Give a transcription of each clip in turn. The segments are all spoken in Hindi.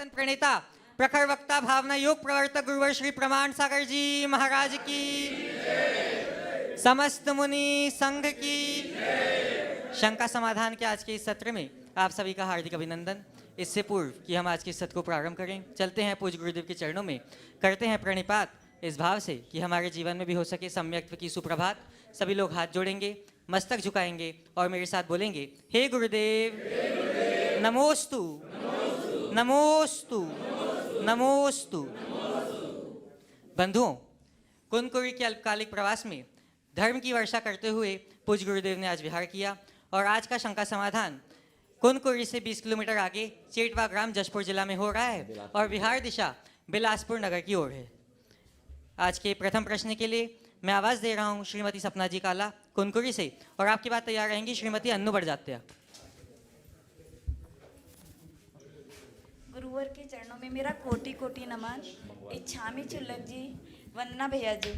सनातन प्रणेता प्रखर वक्ता भावना योग प्रवर्तक गुरुवर श्री प्रमाण सागर जी महाराज की, समस्त मुनि संघ की। शंका समाधान के आज के इस सत्र में आप सभी का हार्दिक अभिनंदन। इससे पूर्व कि हम आज के सत्र को प्रारंभ करें, चलते हैं पूज्य गुरुदेव के चरणों में, करते हैं प्रणिपात इस भाव से कि हमारे जीवन में भी हो सके सम्यक्त्व की सुप्रभात। सभी लोग हाथ जोड़ेंगे, मस्तक झुकाएंगे और मेरे साथ बोलेंगे, हे गुरुदेव नमोस्तु नमोस्तु नमोस्तु। बंधुओं, कुनकुरी के अल्पकालिक प्रवास में धर्म की वर्षा करते हुए पूज्य गुरुदेव ने आज विहार किया और आज का शंका समाधान कुनकुरी से 20 किलोमीटर आगे चेटवा ग्राम जशपुर जिला में हो रहा है और विहार दिशा बिलासपुर नगर की ओर है। आज के प्रथम प्रश्न के लिए मैं आवाज दे रहा हूं श्रीमती सपना जी काला कुनकुरी से, और आपकी बात तैयार रहेंगी श्रीमती अन्नू बड़जात्या। गुरुवर के चरणों में मेरा कोटि कोटि नमन। इच्छामी चुल्लक जी, वंदना भैया जी।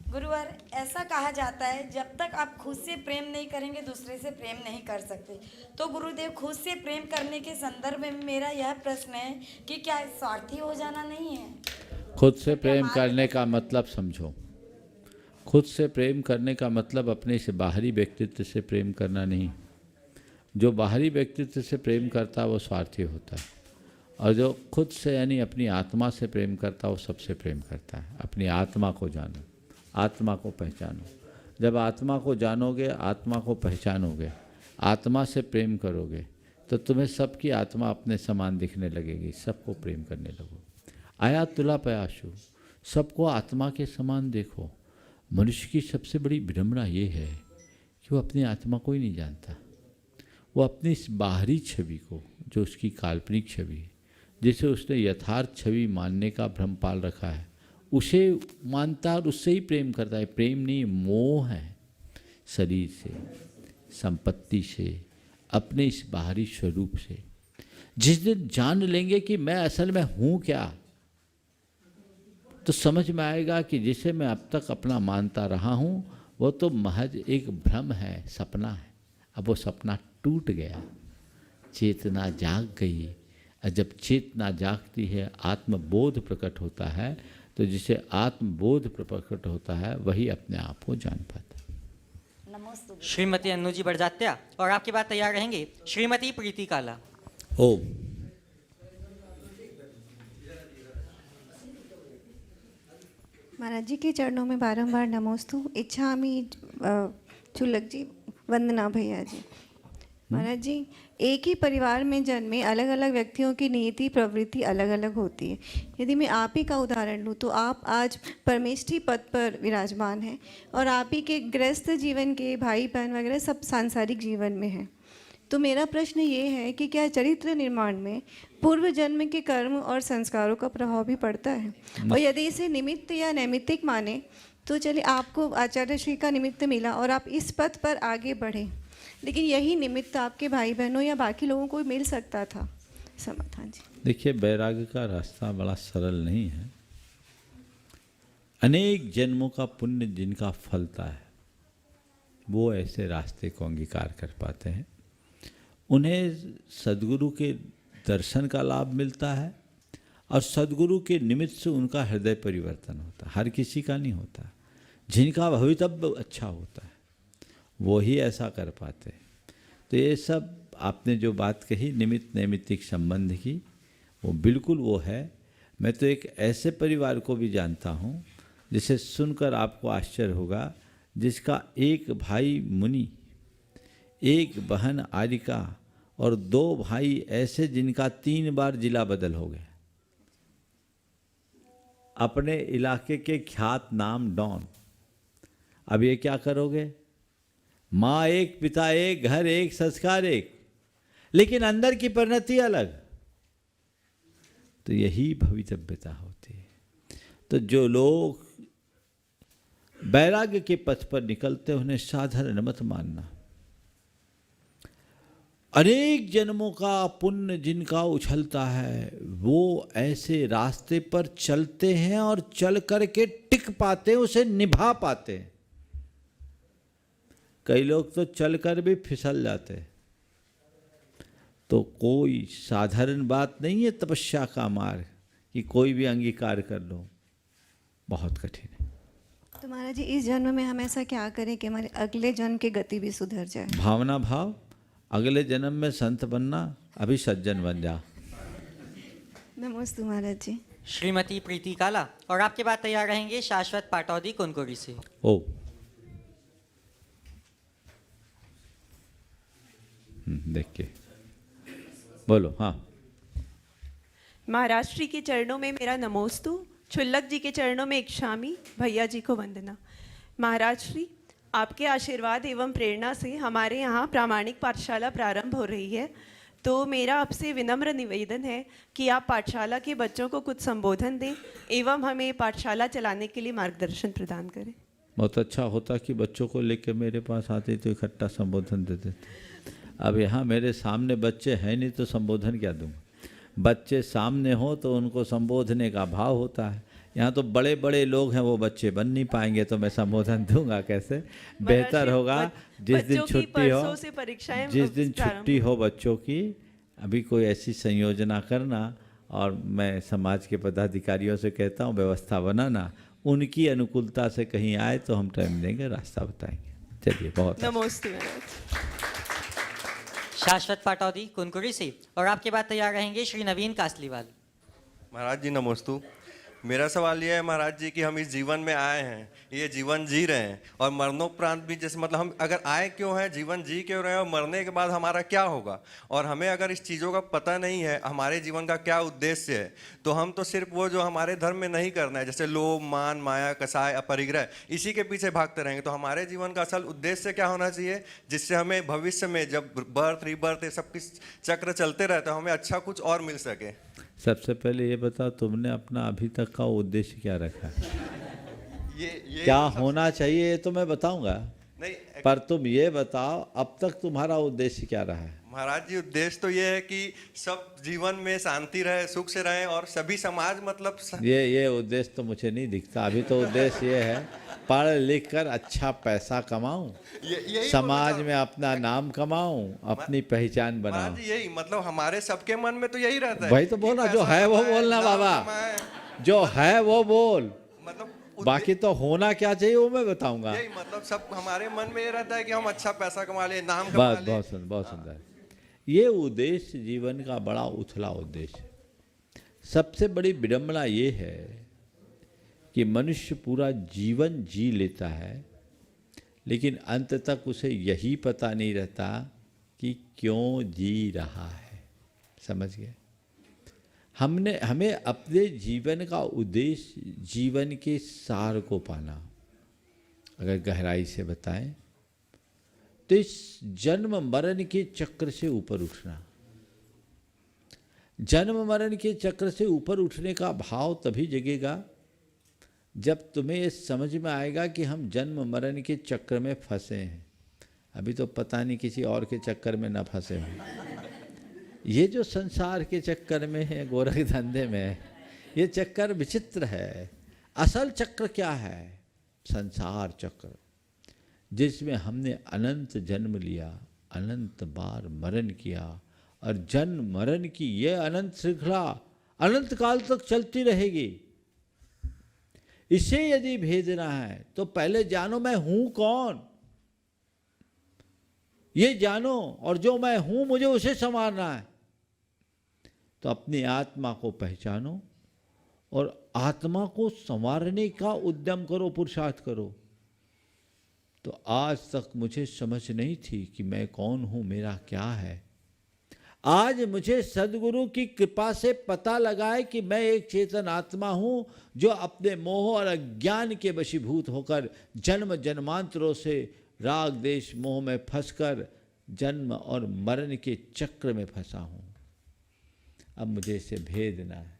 गुरुवर, ऐसा कहा जाता है जब तक आप खुद से प्रेम नहीं करेंगे दूसरे से प्रेम नहीं कर सकते। तो गुरुदेव, खुद से प्रेम करने के संदर्भ में मेरा यह प्रश्न है कि क्या स्वार्थी हो जाना नहीं है? खुद से प्रेम करने का मतलब समझो। खुद से प्रेम करने का मतलब अपने से बाहरी व्यक्तित्व से प्रेम करना नहीं। जो बाहरी व्यक्तित्व से प्रेम करता है वो स्वार्थी होता है, और जो खुद से यानी अपनी आत्मा से प्रेम करता है वो सबसे प्रेम करता है। अपनी आत्मा को जानो, आत्मा को पहचानो। जब आत्मा को जानोगे, आत्मा को पहचानोगे, आत्मा से प्रेम करोगे, तो तुम्हें सबकी आत्मा अपने समान दिखने लगेगी, सबको प्रेम करने लगो। आया तुला पयाशु, सबको आत्मा के समान देखो। मनुष्य की सबसे बड़ी विडंबना ये है कि वो अपनी आत्मा को ही नहीं जानता। वो अपनी इस बाहरी छवि को, जो उसकी काल्पनिक छवि है, जिसे उसने यथार्थ छवि मानने का भ्रम पाल रखा है, उसे मानता और उससे ही प्रेम करता है। प्रेम नहीं, मोह है। शरीर से, संपत्ति से, अपने इस बाहरी स्वरूप से। जिस दिन जान लेंगे कि मैं असल में हूँ क्या, तो समझ में आएगा कि जिसे मैं अब तक अपना मानता रहा हूँ वो तो महज एक भ्रम है, सपना है। अब वो सपना टूट गया, चेतना जाग गई। और जब चेतना जागती है, आत्मबोध प्रकट होता है, तो जिसे आत्मबोध प्रकट होता है वही अपने आप को जान पाता है। नमस्ते श्रीमती अन्नू जी बड़जात्या, और आपकी बात तैयार रहेंगे श्रीमती प्रीति काला। ओम। महाराज जी के चरणों में बारंबार नमोस्तु। इच्छामी चुल्लक जी, वंदना भैया जी। महाराज जी, एक ही परिवार में जन्मे अलग अलग व्यक्तियों की नीति प्रवृत्ति अलग अलग होती है। यदि मैं आप ही का उदाहरण लूँ तो आप आज परमेष्ठी पद पर विराजमान हैं और आप ही के गृहस्थ जीवन के भाई बहन वगैरह सब सांसारिक जीवन में हैं। तो मेरा प्रश्न ये है कि क्या चरित्र निर्माण में पूर्व जन्म के कर्म और संस्कारों का प्रभाव भी पड़ता है? और यदि इसे निमित्त या नैमित्तिक माने तो चलिए, आपको आचार्य श्री का निमित्त मिला और आप इस पथ पर आगे बढ़े, लेकिन यही निमित्त आपके भाई बहनों या बाकी लोगों को मिल सकता था। समाधान जी। देखिए, वैराग्य का रास्ता बड़ा सरल नहीं है। अनेक जन्मों का पुण्य जिनका फलता है वो ऐसे रास्ते को अंगीकार कर पाते हैं। उन्हें सद्गुरु के दर्शन का लाभ मिलता है और सद्गुरु के निमित्त से उनका हृदय परिवर्तन होता है। हर किसी का नहीं होता। जिनका भवितव्य अच्छा होता है वो ही ऐसा कर पाते हैं। तो ये सब आपने जो बात कही निमित्त नैमित्तिक संबंध की, वो बिल्कुल वो है। मैं तो एक ऐसे परिवार को भी जानता हूँ जिसे सुनकर आपको आश्चर्य होगा, जिसका एक भाई मुनि, एक बहन आरिका और 2 भाई ऐसे जिनका 3 बार जिला बदल हो गया। अपने इलाके के ख्यात नाम डॉन। अब ये क्या करोगे? माँ एक, पिता एक, घर एक, संस्कार एक, लेकिन अंदर की परिणति अलग। तो यही भवितव्यता होती है। तो जो लोग वैराग्य के पथ पर निकलते हैं उन्हें साधारण मत मानना। अनेक जन्मों का पुण्य जिनका उछलता है वो ऐसे रास्ते पर चलते हैं और चल करके टिक पाते हैं, उसे निभा पाते हैं। कई लोग तो चलकर भी फिसल जाते हैं। तो कोई साधारण बात नहीं है तपस्या का मार्ग कि कोई भी अंगीकार कर लो, बहुत कठिन है। तो महाराज जी इस जन्म में हम ऐसा क्या करें कि हमारे अगले जन्म की गति भी सुधर जाए? भावना भाव, अगले जन्म में संत बनना, अभी सज्जन बन जा। नमस्ते महाराज जी। श्रीमती प्रीति काला, और आपके बाद तैयार रहेंगे शाश्वत पाटौदी कुनकुरी से। ओ देख के बोलो। हाँ, महाराज श्री के चरणों में मेरा नमोस्तु, छुल्लक जी के चरणों में इक्षामी, भैया जी को वंदना। महाराज श्री, आपके आशीर्वाद एवं प्रेरणा से हमारे यहाँ प्रामाणिक पाठशाला प्रारंभ हो रही है, तो मेरा आपसे विनम्र निवेदन है कि आप पाठशाला के बच्चों को कुछ संबोधन दें एवं हमें पाठशाला चलाने के लिए मार्गदर्शन प्रदान करें। बहुत अच्छा होता कि बच्चों को लेकर मेरे पास आते तो इकट्ठा संबोधन दे देते। अब यहाँ मेरे सामने बच्चे हैं नहीं तो संबोधन क्या दूँगा? बच्चे सामने हो तो उनको संबोधने का भाव होता है। यहाँ तो बड़े बड़े लोग हैं, वो बच्चे बन नहीं पाएंगे तो मैं संबोधन दूंगा कैसे? बेहतर होगा जिस दिन छुट्टी हो, जिस दिन छुट्टी हो बच्चों की, अभी कोई ऐसी संयोजना करना, और मैं समाज के पदाधिकारियों से कहता हूँ व्यवस्था बनाना, उनकी अनुकूलता से कहीं आए तो हम टाइम देंगे, रास्ता बताएंगे। चलिए, बहुत नमस्ते महाराज। शाश्वत पाटौदी कुनकुरी से, और आपके बाद तैयार रहेंगे श्री नवीन कासलीवाल। महाराज जी नमोस्तु। मेरा सवाल ये है महाराज जी कि हम इस जीवन में आए हैं, ये जीवन जी रहे हैं, और मरणोपरांत भी, जैसे मतलब हम अगर आए क्यों हैं, जीवन जी क्यों रहे हैं, और मरने के बाद हमारा क्या होगा, और हमें अगर इस चीज़ों का पता नहीं है, हमारे जीवन का क्या उद्देश्य है, तो हम तो सिर्फ वो जो हमारे धर्म में नहीं करना है, जैसे लोभ, मान, माया, कसाय, अपरिग्रह, इसी के पीछे भागते रहेंगे। तो हमारे जीवन का असल उद्देश्य क्या होना चाहिए, जिससे हमें भविष्य में जब बर्थ रिबर्थ ये सब किस चक्र चलते रहते हैं, हमें अच्छा कुछ और मिल सके। सबसे पहले ये बताओ, तुमने अपना अभी तक का उद्देश्य क्या रखा है? ये क्या होना चाहिए ये तो मैं बताऊंगा, नहीं, पर तुम ये बताओ अब तक तुम्हारा उद्देश्य क्या रहा है? महाराज जी उद्देश्य तो ये है कि सब जीवन में शांति रहे, सुख से रहे, और सभी समाज मतलब ये उद्देश्य तो मुझे नहीं दिखता। अभी तो उद्देश्य ये है पढ़ लिख कर अच्छा पैसा कमाऊं, समाज में अपना नाम कमाऊं, अपनी पहचान बनाऊं। यही मतलब हमारे सबके मन में तो यही रहता है। भाई तो बोला, जो है वो बोलना बाबा, जो है वो बोल, मतलब बाकी तो होना क्या चाहिए वो मैं बताऊंगा। यही मतलब सब हमारे मन में ये रहता है कि हम अच्छा पैसा कमा ले, नाम कमा ले। बहुत सुंदर। ये उद्देश्य जीवन का बड़ा उथला उद्देश्य है। सबसे बड़ी विडंबना ये है कि मनुष्य पूरा जीवन जी लेता है, लेकिन अंत तक उसे यही पता नहीं रहता कि क्यों जी रहा है। समझ गए? हमें अपने जीवन का उद्देश्य, जीवन के सार को पाना, अगर गहराई से बताएं तो इस जन्म मरण के चक्र से ऊपर उठना। जन्म मरण के चक्र से ऊपर उठने का भाव तभी जगेगा जब तुम्हें ये समझ में आएगा कि हम जन्म मरण के चक्र में फंसे हैं। अभी तो पता नहीं किसी और के चक्कर में ना फंसे हों। ये जो संसार के चक्कर में है, गोरख धंधे में, ये चक्कर विचित्र है। असल चक्र क्या है? संसार चक्र, जिसमें हमने अनंत जन्म लिया, अनंत बार मरण किया, और जन्म मरण की ये अनंत श्रृंखला अनंत काल तक चलती रहेगी। इसे यदि भेदना है तो पहले जानो मैं हूं कौन, ये जानो, और जो मैं हूं मुझे उसे संवारना है। तो अपनी आत्मा को पहचानो और आत्मा को संवारने का उद्यम करो, पुरुषार्थ करो। तो आज तक मुझे समझ नहीं थी कि मैं कौन हूं, मेरा क्या है। आज मुझे सद्गुरु की कृपा से पता लगा है कि मैं एक चेतन आत्मा हूं, जो अपने मोह और अज्ञान के वशीभूत होकर जन्म जन्मांतरों से राग देश मोह में फंसकर जन्म और मरण के चक्र में फंसा हूं। अब मुझे इसे भेदना है,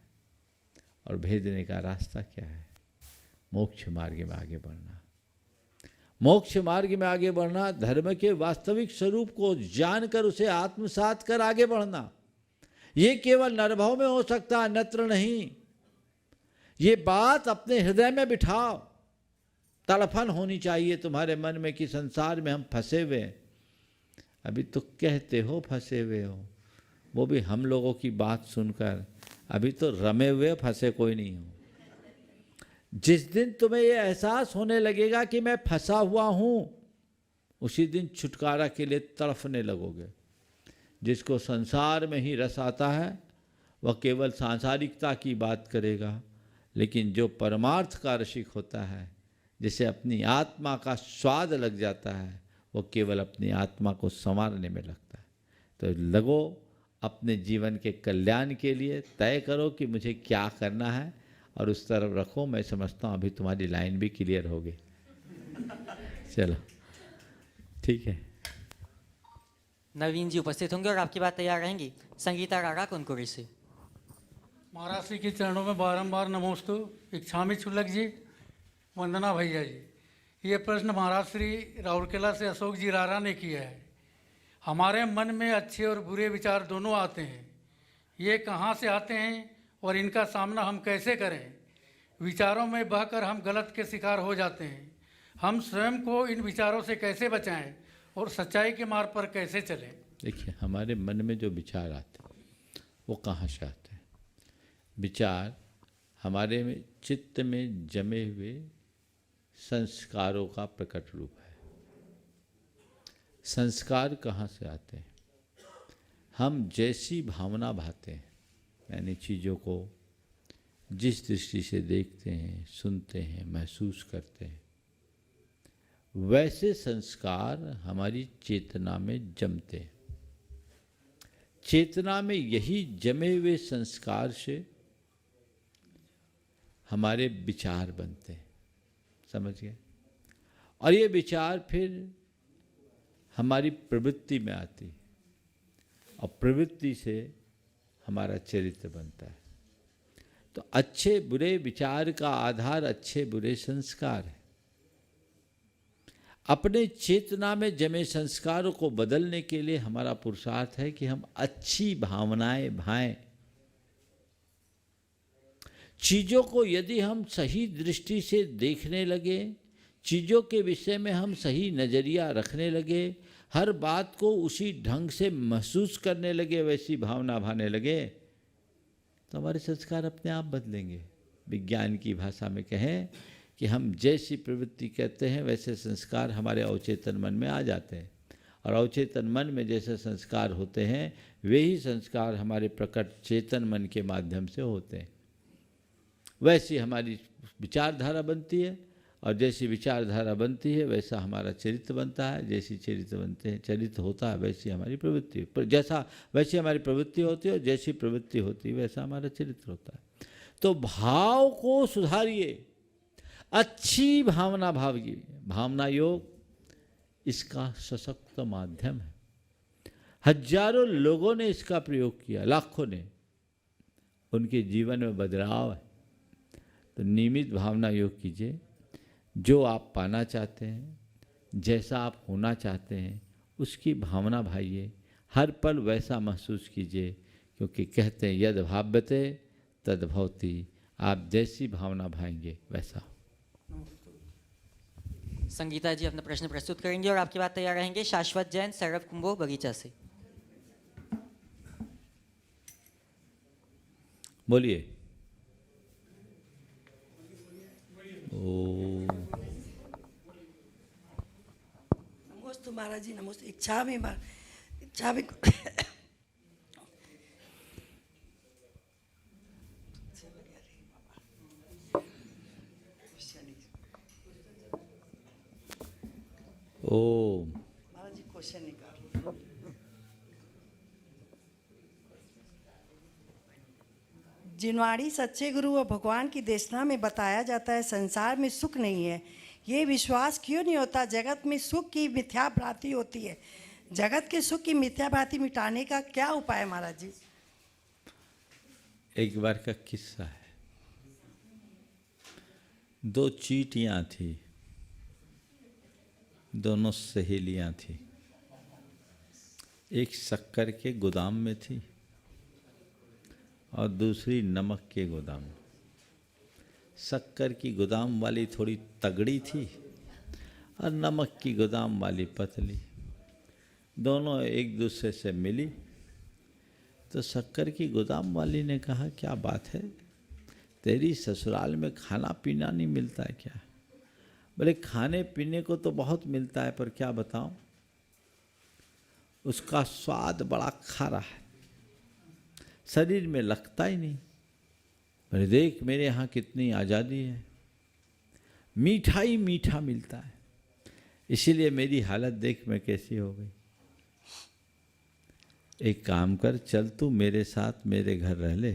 और भेदने का रास्ता क्या है? मोक्ष मार्ग में आगे बढ़ना। मोक्ष मार्ग में आगे बढ़ना, धर्म के वास्तविक स्वरूप को जानकर उसे आत्मसात कर आगे बढ़ना। ये केवल नरभव में हो सकता है, अन्यत्र नहीं। ये बात अपने हृदय में बिठाओ। तड़फन होनी चाहिए तुम्हारे मन में कि संसार में हम फंसे हुए हैं। अभी तो कहते हो फंसे हुए हो, वो भी हम लोगों की बात सुनकर। अभी तो रमे हुए फंसे कोई नहीं हो। जिस दिन तुम्हें ये एहसास होने लगेगा कि मैं फंसा हुआ हूँ, उसी दिन छुटकारा के लिए तड़फने लगोगे। जिसको संसार में ही रस आता है वह केवल सांसारिकता की बात करेगा, लेकिन जो परमार्थ का रसिक होता है, जिसे अपनी आत्मा का स्वाद लग जाता है, वो केवल अपनी आत्मा को संवारने में लगता है। तो लगो अपने जीवन के कल्याण के लिए, तय करो कि मुझे क्या करना है और उस तरफ रखो। मैं समझता हूँ अभी तुम्हारी लाइन भी क्लियर होगी। चलो ठीक है। नवीन जी उपस्थित होंगे और आपकी बात तैयार रहेंगी। संगीता रागा कुनकुरी से। महाराज श्री के चरणों में बारंबार नमोस्तु। इच्छामी चुलक जी, वंदना भैया जी। ये प्रश्न महाराज श्री राउरकेला से अशोक जी रारा ने किया है। हमारे मन में अच्छे और बुरे विचार दोनों आते हैं, ये कहाँ से आते हैं और इनका सामना हम कैसे करें? विचारों में बहकर हम गलत के शिकार हो जाते हैं। हम स्वयं को इन विचारों से कैसे बचाएं और सच्चाई के मार्ग पर कैसे चलें? देखिए, हमारे मन में जो विचार आते हैं वो कहाँ से आते हैं? विचार हमारे में चित्त में जमे हुए संस्कारों का प्रकट रूप है। संस्कार कहाँ से आते हैं? हम जैसी भावना भाते हैं, यानी चीज़ों को जिस दृष्टि से देखते हैं, सुनते हैं, महसूस करते हैं, वैसे संस्कार हमारी चेतना में जमते हैं। चेतना में यही जमे हुए संस्कार से हमारे विचार बनते हैं। समझ गए? और ये विचार फिर हमारी प्रवृत्ति में आती है और प्रवृत्ति से हमारा चरित्र बनता है। तो अच्छे बुरे विचार का आधार अच्छे बुरे संस्कार है। अपने चेतना में जमे संस्कारों को बदलने के लिए हमारा पुरुषार्थ है कि हम अच्छी भावनाएं भाएं। चीज़ों को यदि हम सही दृष्टि से देखने लगे, चीज़ों के विषय में हम सही नज़रिया रखने लगे, हर बात को उसी ढंग से महसूस करने लगे, वैसी भावना भाने लगे, तो हमारे संस्कार अपने आप बदलेंगे। विज्ञान की भाषा में कहें कि हम जैसी प्रवृत्ति कहते हैं वैसे संस्कार हमारे अवचेतन मन में आ जाते हैं, और अवचेतन मन में जैसे संस्कार होते हैं वही संस्कार हमारे प्रकट चेतन मन के माध्यम से होते हैं। वैसी हमारी विचारधारा बनती है, और जैसी विचारधारा बनती है वैसा हमारा चरित्र बनता है। जैसी चरित्र बनते हैं, चरित्र होता है, वैसी हमारी प्रवृत्ति, जैसा वैसी हमारी प्रवृत्ति होती है, और जैसी प्रवृत्ति होती है वैसा हमारा चरित्र होता है। तो भाव को सुधारिए, अच्छी भावना भाविए। भावना योग इसका सशक्त माध्यम है। हजारों लोगों ने इसका प्रयोग किया, लाखों ने, उनके जीवन में बदलाव है। तो नियमित भावना योग कीजिए। जो आप पाना चाहते हैं, जैसा आप होना चाहते हैं, उसकी भावना भाइये। हर पल वैसा महसूस कीजिए, क्योंकि कहते हैं यद भाव्यते तद भवति। आप जैसी भावना भाएंगे वैसा। संगीता जी अपना प्रश्न प्रस्तुत करेंगे और आपकी बात तैयार रहेंगे। शाश्वत जैन, सौरभ कुंभो, बगीचा से। बोलिए। ओ नमोस्तु महाराज जी, नमोस्तु। इच्छा भी ओ महाराज जी क्वेश्चन निकाल। जिनवाड़ी सच्चे गुरु और भगवान की देशना में बताया जाता है संसार में सुख नहीं है। ये विश्वास क्यों नहीं होता? जगत में सुख की मिथ्या भ्रांति होती है। जगत के सुख की मिथ्या भ्रांति मिटाने का क्या उपाय महाराज जी? एक बार का किस्सा है। दो चींटियां थी, दोनों सहेलियां थी। एक शक्कर के गोदाम में थी और दूसरी नमक के गोदाम में। शक्कर की गोदाम वाली थोड़ी तगड़ी थी और नमक की गोदाम वाली पतली। दोनों एक दूसरे से मिली, तो शक्कर की गोदाम वाली ने कहा, क्या बात है, तेरी ससुराल में खाना पीना नहीं मिलता है क्या? बोले, खाने पीने को तो बहुत मिलता है, पर क्या बताऊं, उसका स्वाद बड़ा खारा है, शरीर में लगता ही नहीं। बोले, देख मेरे यहाँ कितनी आज़ादी है, मीठा ही मीठा मिलता है, इसीलिए मेरी हालत देख मैं कैसी हो गई। एक काम कर, चल तू मेरे साथ मेरे घर रह ले,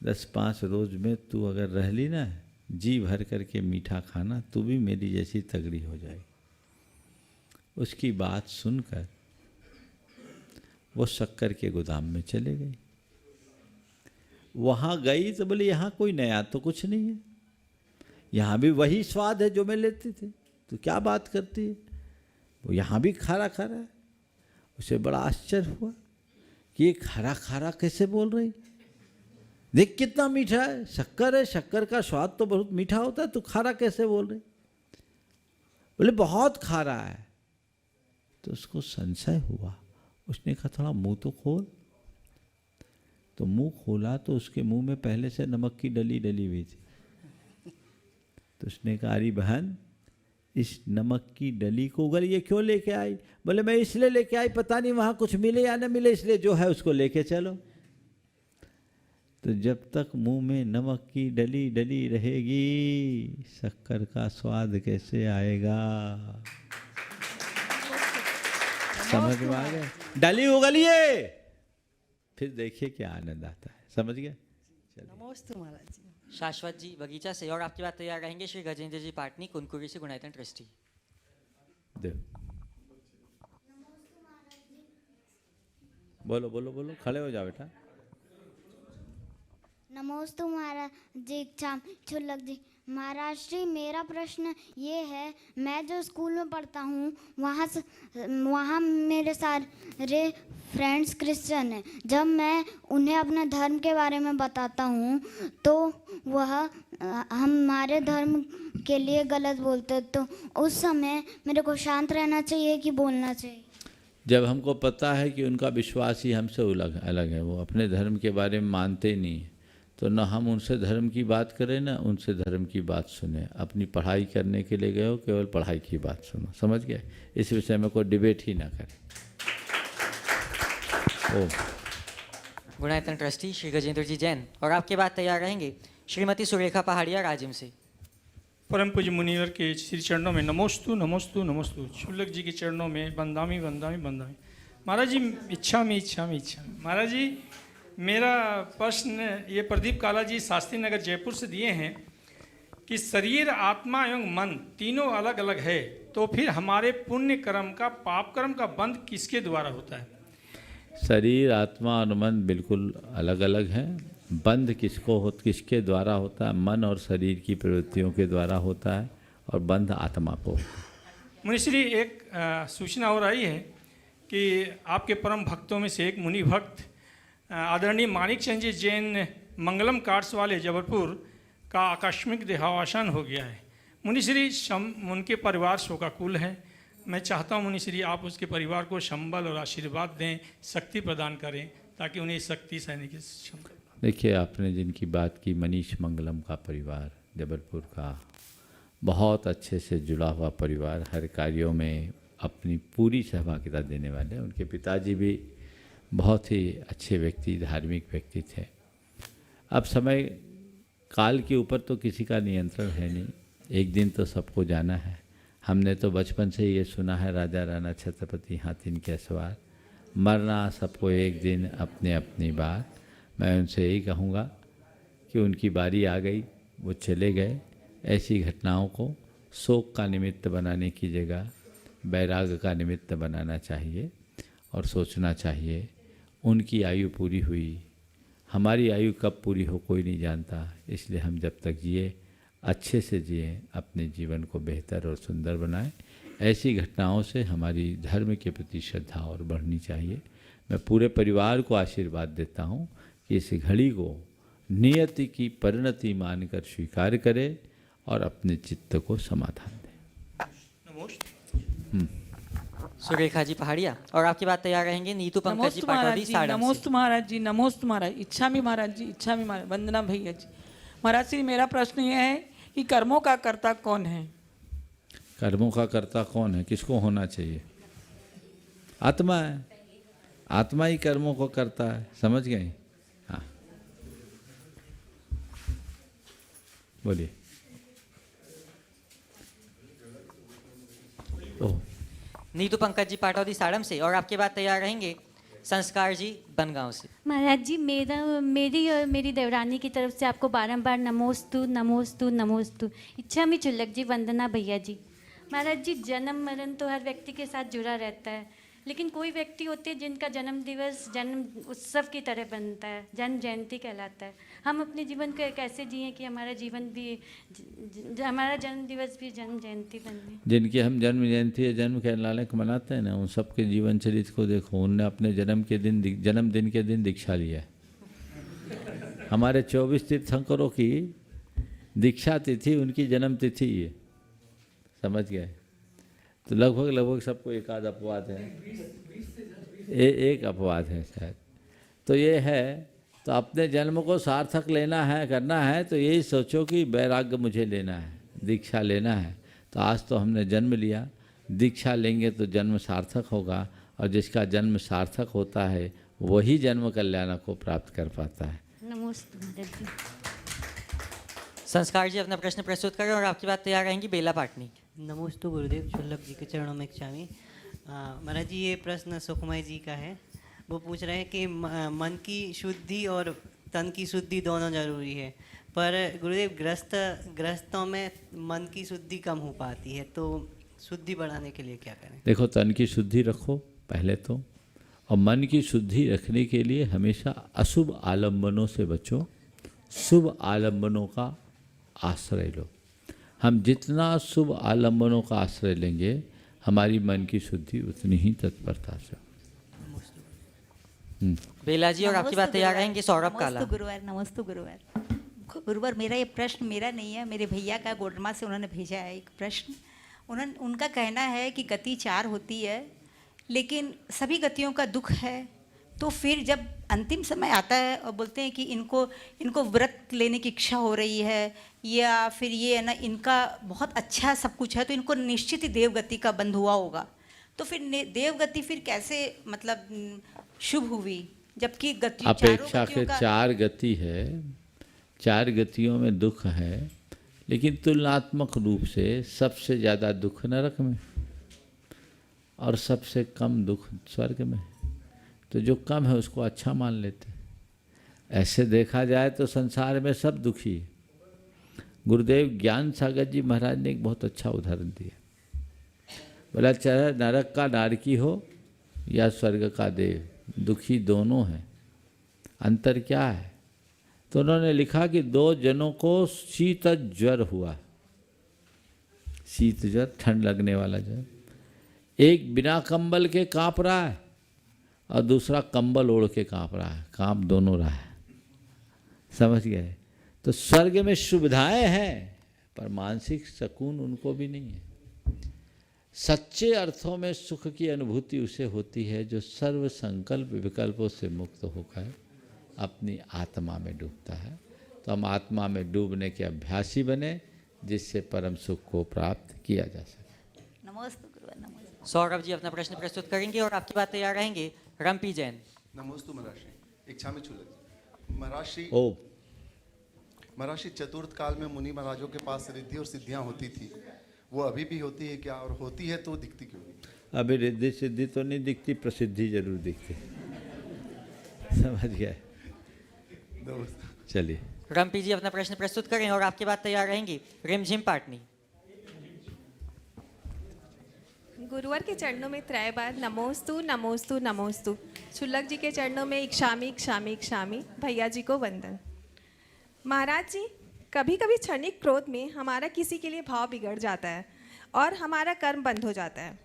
10-5 रोज में तू अगर रह ली ना, जी भर करके मीठा खाना, तू भी मेरी जैसी तगड़ी हो जाएगी। उसकी बात सुनकर वो शक्कर के गोदाम में चले गई। वहाँ गई तो बोले, यहाँ कोई नया तो कुछ नहीं है, यहाँ भी वही स्वाद है जो मैं लेती थी, तो क्या बात करती है, वो यहाँ भी खारा खारा है। उसे बड़ा आश्चर्य हुआ कि ये खारा खारा कैसे बोल रही, देख कितना मीठा है, शक्कर है, शक्कर का स्वाद तो बहुत मीठा होता है, तू खारा कैसे बोल रही? बोले, बहुत खारा है। तो उसको संशय हुआ, उसने कहा थोड़ा मुंह तो खोल। तो मुंह खोला तो उसके मुंह में पहले से नमक की डली डली हुई थी। तो उसने कहा, अरे बहन, इस नमक की डली को उगल ये क्यों लेके आई? बोले, मैं इसलिए लेके आई, पता नहीं वहाँ कुछ मिले या न मिले, इसलिए जो है उसको लेके चलो। तो जब तक मुंह में नमक की डली डली रहेगी, शक्कर का स्वाद कैसे आएगा? समझ में आ गया? डली उगलिए, फिर देखिए क्या आनंद आता है। समझ गए? नमोस्तु महाराज जी। शाश्वत जी बगीचा से, और आपके बाद तैयार रहेंगे श्री गजेंद्र जी पाटनी कुनकुरी से, गुणायतन ट्रस्टी। दे बोलो बोलो बोलो, खड़े हो जाओ बेटा। नमोस्तु महाराज जी, छुल्लक जी। महाराज श्री, मेरा प्रश्न ये है, मैं जो स्कूल में पढ़ता हूँ वहाँ मेरे सारे फ्रेंड्स क्रिश्चियन हैं। जब मैं उन्हें अपने धर्म के बारे में बताता हूँ तो वह हमारे धर्म के लिए गलत बोलते हैं, तो उस समय मेरे को शांत रहना चाहिए कि बोलना चाहिए? जब हमको पता है कि उनका विश्वास ही हमसे अलग है, वो अपने धर्म के बारे में मानते ही नहीं, तो न हम उनसे धर्म की बात करें न उनसे धर्म की बात सुने। अपनी पढ़ाई करने के लिए गए हो, केवल पढ़ाई की बात सुनो। समझ गए? इस विषय में कोई डिबेट ही ना करें। गुणायतन ट्रस्टी श्री गजेंद्र जी जैन, और आपके बाद तैयार रहेंगे श्रीमती सुरेखा पहाड़िया राजिम से। परम पूज्य मुनिवर के श्री चरणों में नमोस्तु नमोस्तु नमोस्तु। छुल्लक जी के चरणों में बंदामी बंदामी बंदामी। महाराज जी, इच्छा में महाराज जी, मेरा प्रश्न ये प्रदीप काला जी शास्त्री नगर जयपुर से दिए हैं कि शरीर, आत्मा एवं मन तीनों अलग अलग है, तो फिर हमारे पुण्य कर्म का, पाप कर्म का बंध किसके द्वारा होता है? शरीर, आत्मा और मन बिल्कुल अलग अलग हैं। बंध किसके द्वारा होता है? मन और शरीर की प्रवृत्तियों के द्वारा होता है, और बंध आत्मा को होता है। मुनिश्री, एक सूचना और आई है कि आपके परम भक्तों में से एक मुनि भक्त आदरणीय मानिक चंद जी जैन मंगलम कार्ड्स वाले जबलपुर का आकस्मिक देहावसान हो गया है। मुनिश्री, उनके परिवार शोकाकुल है। मैं चाहता हूँ मुनिश्री, आप उसके परिवार को संबल और आशीर्वाद दें, शक्ति प्रदान करें, ताकि उन्हें शक्ति सहने की क्षमता। देखिए, आपने जिनकी बात की, मनीष मंगलम का परिवार, जबलपुर का बहुत अच्छे से जुड़ा हुआ परिवार, हर कार्यों में अपनी पूरी सहभागिता देने वाले। उनके पिताजी भी बहुत ही अच्छे व्यक्ति, धार्मिक व्यक्ति थे। अब समय काल के ऊपर तो किसी का नियंत्रण है नहीं, एक दिन तो सबको जाना है। हमने तो बचपन से ये सुना है, राजा राणा छत्रपति हाथिन के सवार, मरना सबको एक दिन, अपने अपनी बात। मैं उनसे यही कहूँगा कि उनकी बारी आ गई, वो चले गए। ऐसी घटनाओं को शोक का निमित्त बनाने की जगह वैराग्य का निमित्त बनाना चाहिए, और सोचना चाहिए उनकी आयु पूरी हुई, हमारी आयु कब पूरी हो कोई नहीं जानता। इसलिए हम जब तक जिए, अच्छे से जिए, अपने जीवन को बेहतर और सुंदर बनाएं। ऐसी घटनाओं से हमारी धर्म के प्रति श्रद्धा और बढ़नी चाहिए। मैं पूरे परिवार को आशीर्वाद देता हूँ कि इस घड़ी को नियति की परिणति मानकर स्वीकार करे और अपने चित्त को समाधान दें। सुरेखा जी पहाड़िया। और आपकी बात तैयार रहेंगे नीतू पंकज जी नमोस्तु पाटौदी महाराज जी, साड़म से। नमोस्तु महाराज जी, नमोस्तु महाराज, इच्छामि महाराज जी, इच्छामि महाराज, वंदना भैया जी। महाराज श्री मेरा प्रश्न यह है कि कर्मों का कर्ता कौन है? कर्मों का कर्ता कौन है? किसको होना चाहिए? आत्मा है। आत्मा ही कर्मों को करता है। समझ गए? हाँ, बोलिए। ओह, नीतू पंकज जी पाटौदी साड़म से। और आपके बाद तैयार रहेंगे संस्कार जी बनगांव से। महाराज जी मेरी और मेरी देवरानी की तरफ से आपको बारंबार नमोस्तु नमोस्तु नमोस्तु। इच्छामि चुल्लक जी, वंदना भैया जी। महाराज जी, जन्म मरण तो हर व्यक्ति के साथ जुड़ा रहता है, लेकिन कोई व्यक्ति होते हैं जिनका जन्म दिवस जन्म उत्सव की तरह बनता है, जन्म जयंती कहलाता है। हम अपने जीवन को कैसे जिएं कि हमारा जीवन भी हमारा जन्म दिवस भी जन्म जयंती बने? जिनकी हम जन्म जयंती या जन्म कहलाने को मनाते हैं ना, उन सबके जीवन चरित्र को देखो। उनने अपने जन्मदिन के दिन दीक्षा लिया है। हमारे 24 तीर्थंकरों की दीक्षा तिथि उनकी जन्म तिथि है। समझ गए? तो लगभग सबको एक आध अपवाद है, एक अपवाद है शायद। तो ये है, तो अपने जन्म को सार्थक लेना है, करना है, तो यही सोचो कि वैराग्य मुझे लेना है, दीक्षा लेना है। तो आज तो हमने जन्म लिया, दीक्षा लेंगे तो जन्म सार्थक होगा, और जिसका जन्म सार्थक होता है वही जन्म कल्याण को प्राप्त कर पाता है। नमोस्तु महाराज जी। संस्कार जी अपना प्रश्न प्रस्तुत करें और आपकी बात तैयार रहेंगी बेला पाटनी। नमोस्तु गुरुदेव, चुल्लक जी के चरणों में इच्छामि। महाराज जी, ये प्रश्न सुखमय जी का है। वो पूछ रहे हैं कि मन की शुद्धि और तन की शुद्धि दोनों जरूरी है, पर गुरुदेव गृहस्थों में मन की शुद्धि कम हो पाती है, तो शुद्धि बढ़ाने के लिए क्या करें? देखो, तन की शुद्धि रखो पहले तो, और मन की शुद्धि रखने के लिए हमेशा अशुभ आलम्बनों से बचो, शुभ आलम्बनों का आश्रय लो। हम जितना शुभ आलम्बनों का आश्रय लेंगे, हमारी मन की शुद्धि उतनी ही तत्परता से। बेला जी और आपकी बात तैयार रहेंगे सौरभ काला। नमस्ते गुरुवार, मेरा ये प्रश्न मेरा नहीं है, मेरे भैया का गोडरमा से उन्होंने भेजा है एक प्रश्न। उनका कहना है कि गति 4 होती है, लेकिन सभी गतियों का दुख है। तो फिर जब अंतिम समय आता है और बोलते हैं कि इनको व्रत लेने की इच्छा हो रही है, या फिर ये है ना, इनका बहुत अच्छा सब कुछ है, तो इनको निश्चित ही देवगति का बंध हुआ होगा। तो फिर देवगति फिर कैसे मतलब शुभ हुई, जबकि गति अपेक्षा के 4 गति है, 4 गतियों में दुख है, लेकिन तुलनात्मक रूप से सबसे ज़्यादा दुख नरक में और सबसे कम दुख स्वर्ग में। तो जो कम है उसको अच्छा मान लेते। ऐसे देखा जाए तो संसार में सब दुखी है। गुरुदेव ज्ञान सागर जी महाराज ने एक बहुत अच्छा उदाहरण दिया। बोला, चाहे नरक का नारकी हो या स्वर्ग का देव, दुखी दोनों हैं। अंतर क्या है? तो उन्होंने लिखा कि 2 जनों को शीत ज्वर हुआ। शीत ज्वर, ठंड लगने वाला ज्वर। एक बिना कंबल के काँप रहा है और दूसरा कंबल ओढ़ के काँप रहा है। काँप दोनों रहा है। समझ गए? तो स्वर्ग में सुविधाएं हैं, पर मानसिक सुकून उनको भी नहीं है। सच्चे अर्थों में सुख की अनुभूति उसे होती है जो सर्व संकल्प विकल्पों से मुक्त होकर अपनी आत्मा में डूबता है। तो हम आत्मा में डूबने के अभ्यासी बने, जिससे परम सुख को प्राप्त किया जा सके। नमस्ते गुरुवार, नमस्ते। सौरभ जी अपना प्रश्न प्रस्तुत करेंगे और आपकी बात तैयार रहेंगे रम्पी जैन। नमोस्तु महर्षि, इच्छामि चुल्लक। महर्षि, चतुर्थ काल में मुनि महाराजों के पास रिद्धि और सिद्धियां होती थी, वो अभी भी होती है क्या? और होती है तो दिखती क्यों नहीं? अभी रिद्धि सिद्धि तो नहीं दिखती, प्रसिद्धि जरूर दिखती। समझ गए? चलिए, रम्पी जी अपना प्रश्न प्रस्तुत करें और आपके बाद तैयार रहेंगी रिमझिम पाटनी। गुरुवार के चरणों में त्रय बार नमोस्तु नमोस्तु नमोस्तु। चुल्लक जी के चरणों में इक्षामि इक्षामि इक्षामि। भैया जी को वंदन। महाराज जी, कभी कभी क्षणिक क्रोध में हमारा किसी के लिए भाव बिगड़ जाता है और हमारा कर्म बंद हो जाता है,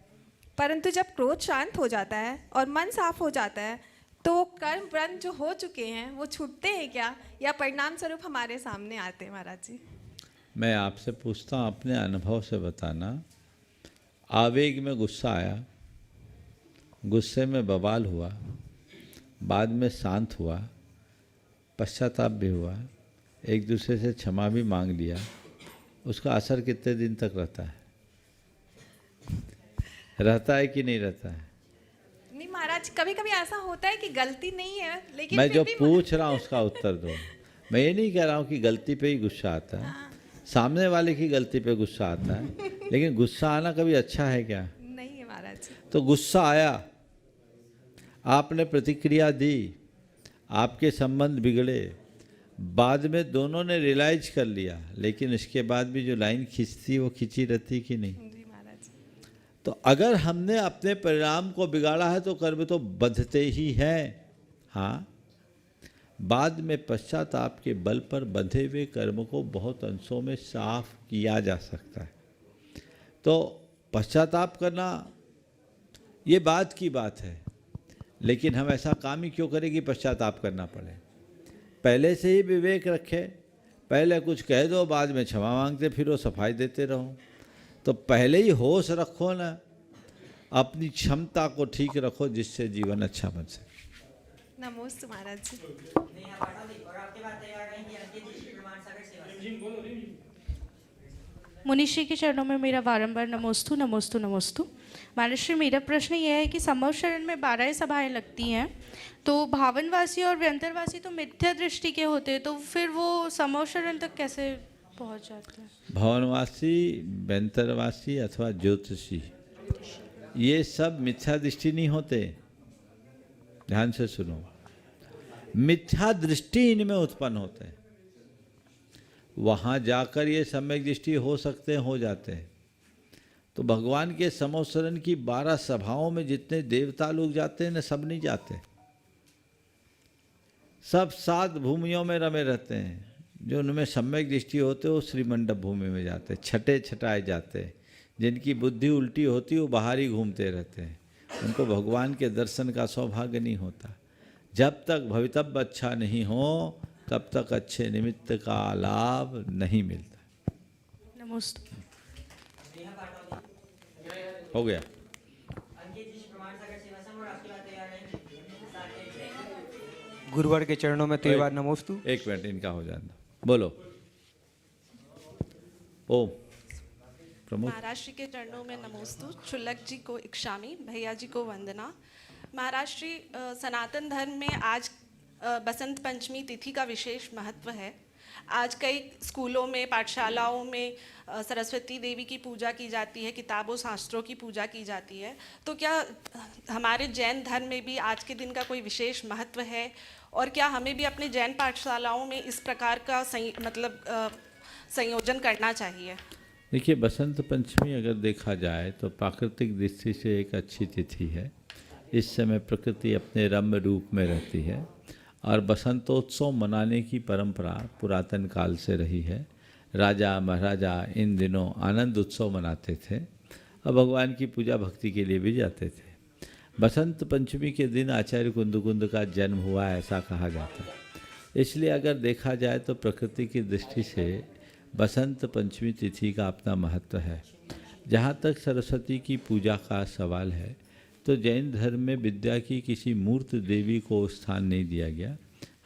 परंतु जब क्रोध शांत हो जाता है और मन साफ हो जाता है, तो कर्म बंद जो हो चुके हैं वो छूटते हैं क्या, या परिणाम स्वरूप हमारे सामने आते हैं? महाराज जी, मैं आपसे पूछता हूँ, अपने अनुभव से बताना। आवेग में गुस्सा आया, गुस्से में बवाल हुआ, बाद में शांत हुआ, पश्चाताप भी हुआ, एक दूसरे से क्षमा भी मांग लिया, उसका असर कितने दिन तक रहता है? रहता है कि नहीं रहता है? नहीं महाराज, कभी कभी ऐसा होता है कि गलती नहीं है, लेकिन मैं फिर जो भी पूछ रहा हूँ उसका उत्तर दो। मैं ये नहीं कह रहा हूँ कि गलती पे ही गुस्सा आता है, सामने वाले की गलती पे गुस्सा आता है, लेकिन गुस्सा आना कभी अच्छा है क्या? नहीं है महाराज। तो गुस्सा आया, आपने प्रतिक्रिया दी, आपके संबंध बिगड़े, बाद में दोनों ने रियलाइज कर लिया, लेकिन इसके बाद भी जो लाइन खींचती वो खींची रहती कि नहीं? जी महाराज। तो अगर हमने अपने परिणाम को बिगाड़ा है तो कर्म तो बंधते ही हैं। हाँ, बाद में पश्चाताप के बल पर बंधे हुए कर्म को बहुत अंशों में साफ किया जा सकता है। तो पश्चाताप करना ये बात की बात है, लेकिन हम ऐसा काम ही क्यों करें कि पश्चाताप करना पड़े? पहले से ही विवेक रखे, पहले कुछ कह दो, बाद में क्षमा मांगते फिरो, सफाई देते रहो। तो पहले ही होश रखो ना, अपनी क्षमता को ठीक रखो, जिससे जीवन अच्छा बन सके। नमोस्तु महाराज जी। मुनिश्री के चरणों में मेरा बारंबार नमोस्तु नमोस्तु नमोस्तु। महाराष्ट्री, मेरा प्रश्न यह है कि संभव शरण में 12 सभाएं लगती हैं, तो भावनवासी और व्यंतरवासी तो मिथ्या दृष्टि के होते हैं, तो फिर वो संभव शरण तक कैसे पहुंच जाते हैं? भवनवासी, व्यंतरवासी अथवा ज्योतिषी, ये सब मिथ्या दृष्टि नहीं होते। ध्यान से सुनो, मिथ्या दृष्टि इनमें उत्पन्न होते हैं। वहाँ जाकर ये सम्यक दृष्टि हो सकते हैं, हो जाते हैं। तो भगवान के समोसरण की 12 सभाओं में जितने देवता लोग जाते हैं ना, सब नहीं जाते। सब 7 भूमियों में रमे रहते हैं। जो उनमें सम्यक दृष्टि होते वो श्रीमंडप भूमि में जाते, छठे छटाए जाते। जिनकी बुद्धि उल्टी होती वो बाहर ही घूमते रहते हैं, उनको भगवान के दर्शन का सौभाग्य नहीं होता। जब तक भवितव्य अच्छा नहीं हो तब तक अच्छे निमित्त का लाभ नहीं मिलता। नमोस्तु। हो गया। गुरुवर के चरणों में 13 बार नमोस्तु। एक मिनट, इनका हो जाना, बोलो। ओम प्रमुख। महाराष्ट्र के चरणों में नमोस्तु। चुल्लक जी को इक्षामी, भैया जी को वंदना। महाराष्ट्री, सनातन धर्म में आज बसंत पंचमी तिथि का विशेष महत्व है। आज कई स्कूलों में, पाठशालाओं में सरस्वती देवी की पूजा की जाती है, किताबों शास्त्रों की पूजा की जाती है। तो क्या हमारे जैन धर्म में भी आज के दिन का कोई विशेष महत्व है, और क्या हमें भी अपने जैन पाठशालाओं में इस प्रकार का संयोजन करना चाहिए? देखिए, बसंत पंचमी अगर देखा जाए तो प्राकृतिक दृष्टि से एक अच्छी तिथि है। इस समय प्रकृति अपने रम्य रूप में रहती है और बसंतोत्सव मनाने की परंपरा पुरातन काल से रही है। राजा महाराजा इन दिनों आनंद उत्सव मनाते थे और भगवान की पूजा भक्ति के लिए भी जाते थे। बसंत पंचमी के दिन आचार्य कुंदकुंद का जन्म हुआ, ऐसा कहा जाता है। इसलिए अगर देखा जाए तो प्रकृति की दृष्टि से बसंत पंचमी तिथि का अपना महत्व है। जहाँ तक सरस्वती की पूजा का सवाल है तो जैन धर्म में विद्या की किसी मूर्त देवी को स्थान नहीं दिया गया।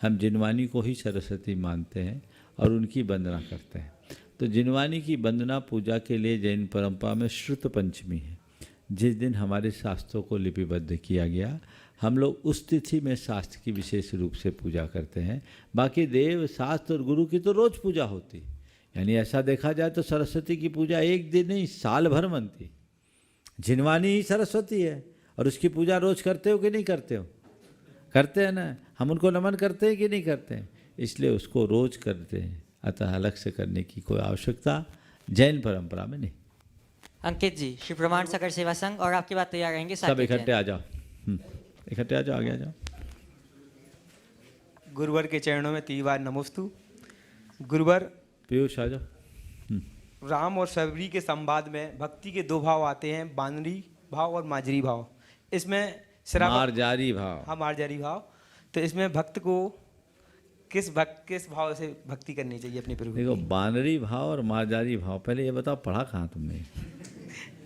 हम जिनवानी को ही सरस्वती मानते हैं और उनकी वंदना करते हैं। तो जिनवानी की वंदना पूजा के लिए जैन परंपरा में श्रुत पंचमी है, जिस दिन हमारे शास्त्रों को लिपिबद्ध किया गया। हम लोग उस तिथि में शास्त्र की विशेष रूप से पूजा करते हैं। बाकी देव, शास्त्र और गुरु की तो रोज़ पूजा होती। यानी ऐसा देखा जाए तो सरस्वती की पूजा एक दिन नहीं, साल भर मनती। जिनवानी ही सरस्वती है और उसकी पूजा रोज करते हो कि नहीं करते हो? करते हैं ना। हम उनको नमन करते हैं कि नहीं करते हैं? इसलिए उसको रोज करते हैं। अतः अलग से करने की कोई आवश्यकता जैन परंपरा में नहीं। अंकित जी, श्री प्रमाण सागर सेवा संघ और आपकी बात तैयार रहेंगे। सब इकट्ठे आ जाओ, इकट्ठे आ जाओ, आगे आ जाओ। गुरुवर के चरणों में 3 बार नमोस्तु। गुरुवर, पीयूष आ जाओ। राम और सबरी के संवाद में भक्ति के 2 भाव आते हैं, बानरी भाव और माजरी भाव। इसमें मार्जारी भाव। हाँ, मार्जारी भाव। तो इसमें भक्त को किस भाव से भक्ति करनी चाहिए अपने प्रभु? देखो, बानरी भाव और मार्जारी भाव, पहले ये बताओ पढ़ा कहाँ तुमने?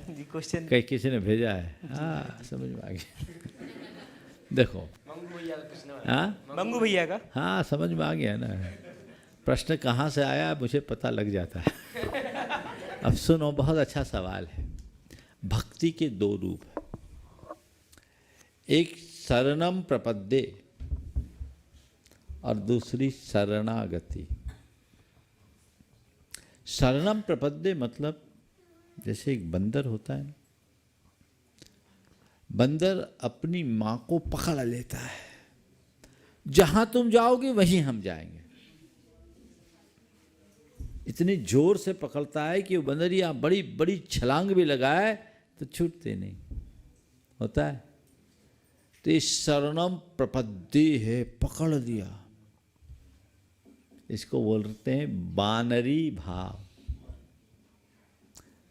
जी, क्वेश्चन कहीं किसी ने भेजा है? हाँ, समझ में आ गया। देखो हाँ मंगू भैया का। हाँ समझ में आ गया ना, प्रश्न कहाँ से आया मुझे पता लग जाता है। अब सुनो, बहुत अच्छा सवाल है। भक्ति के दो रूप हैं, एक शरणम प्रपद्ये और दूसरी शरणागति। शरणम प्रपद्ये मतलब जैसे एक बंदर होता है ना, बंदर अपनी माँ को पकड़ लेता है, जहां तुम जाओगे वहीं हम जाएंगे। इतनी जोर से पकड़ता है कि वो बंदरिया बड़ी बड़ी छलांग भी लगाए तो छूटते नहीं, होता है। तो ये शरणम प्रपद्ये है, पकड़ दिया, इसको बोलते हैं बानरी भाव।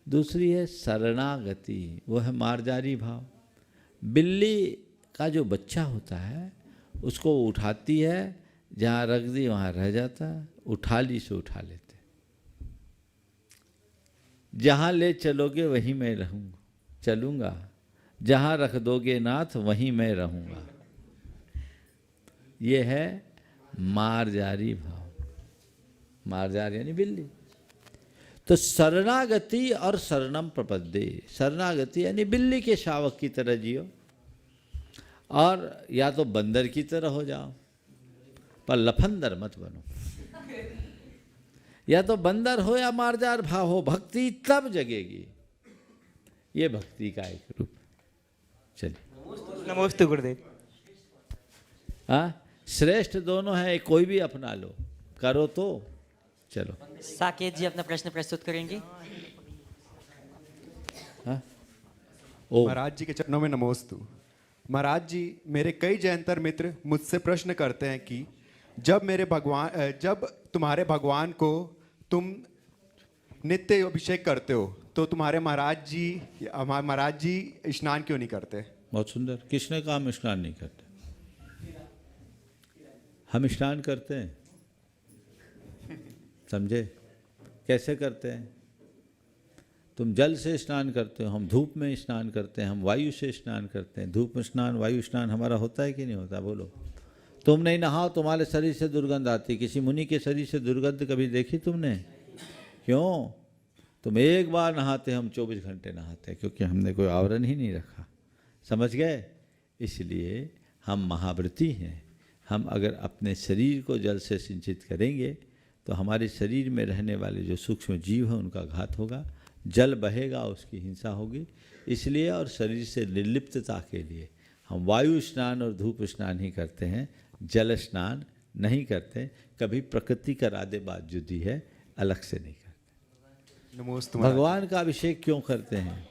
दूसरी है शरणागति, वो है मार्जारी भाव। बिल्ली का जो बच्चा होता है उसको उठाती है, जहाँ रख दी वहाँ रह जाता है, उठा ली से उठा लेते। जहाँ ले चलोगे वहीं मैं रहूँगा, चलूँगा, जहाँ रख दोगे नाथ वहीं मैं रहूँगा। ये है मार्जारी भाव। मार्जार यानी बिल्ली। तो शरणागति और शरणम प्रपद्ये, शरणागति यानी बिल्ली के शावक की तरह जियो, और या तो बंदर की तरह हो जाओ, पर लफंदर मत बनो। या तो बंदर हो या मार्जार भाव हो, भक्ति तब जगेगी। ये भक्ति का एक रूप। चलिए, नमस्ते गुरुदेव। हाँ, श्रेष्ठ दोनों हैं, कोई भी अपना लो, करो तो चलो। साकेत जी अपना प्रश्न प्रस्तुत करेंगे। हाँ? महाराज जी के चरणों में नमोस्तु। महाराज जी, मेरे कई जयंतर मित्र मुझसे प्रश्न करते हैं कि जब तुम्हारे भगवान को तुम नित्य अभिषेक करते हो तो तुम्हारे महाराज जी स्नान क्यों नहीं करते? बहुत सुंदर। किसने कहा हम स्नान नहीं करते? हम स्नान करते हैं। समझे? कैसे करते हैं? तुम जल से स्नान करते हो, हम धूप में स्नान करते हैं, हम वायु से स्नान करते हैं। धूप में स्नान, वायु स्नान हमारा होता है कि नहीं होता? बोलो। तुम नहीं नहाओ, तुम्हारे शरीर से दुर्गंध आती। किसी मुनि के शरीर से दुर्गंध कभी देखी तुमने? क्यों? तुम एक बार नहाते, हम 24 घंटे नहाते, क्योंकि हमने कोई आवरण ही नहीं रखा। समझ गए? इसलिए हम महाव्रती हैं। हम अगर अपने शरीर को जल से सिंचित करेंगे तो हमारे शरीर में रहने वाले जो सूक्ष्म जीव हैं उनका घात होगा, जल बहेगा, उसकी हिंसा होगी। इसलिए और शरीर से निर्लिप्तता के लिए हम वायु स्नान और धूप स्नान ही करते हैं, जल स्नान नहीं करते। कभी प्रकृति करा दे बात जुदी है, अलग से नहीं करते। भगवान का अभिषेक क्यों करते हैं?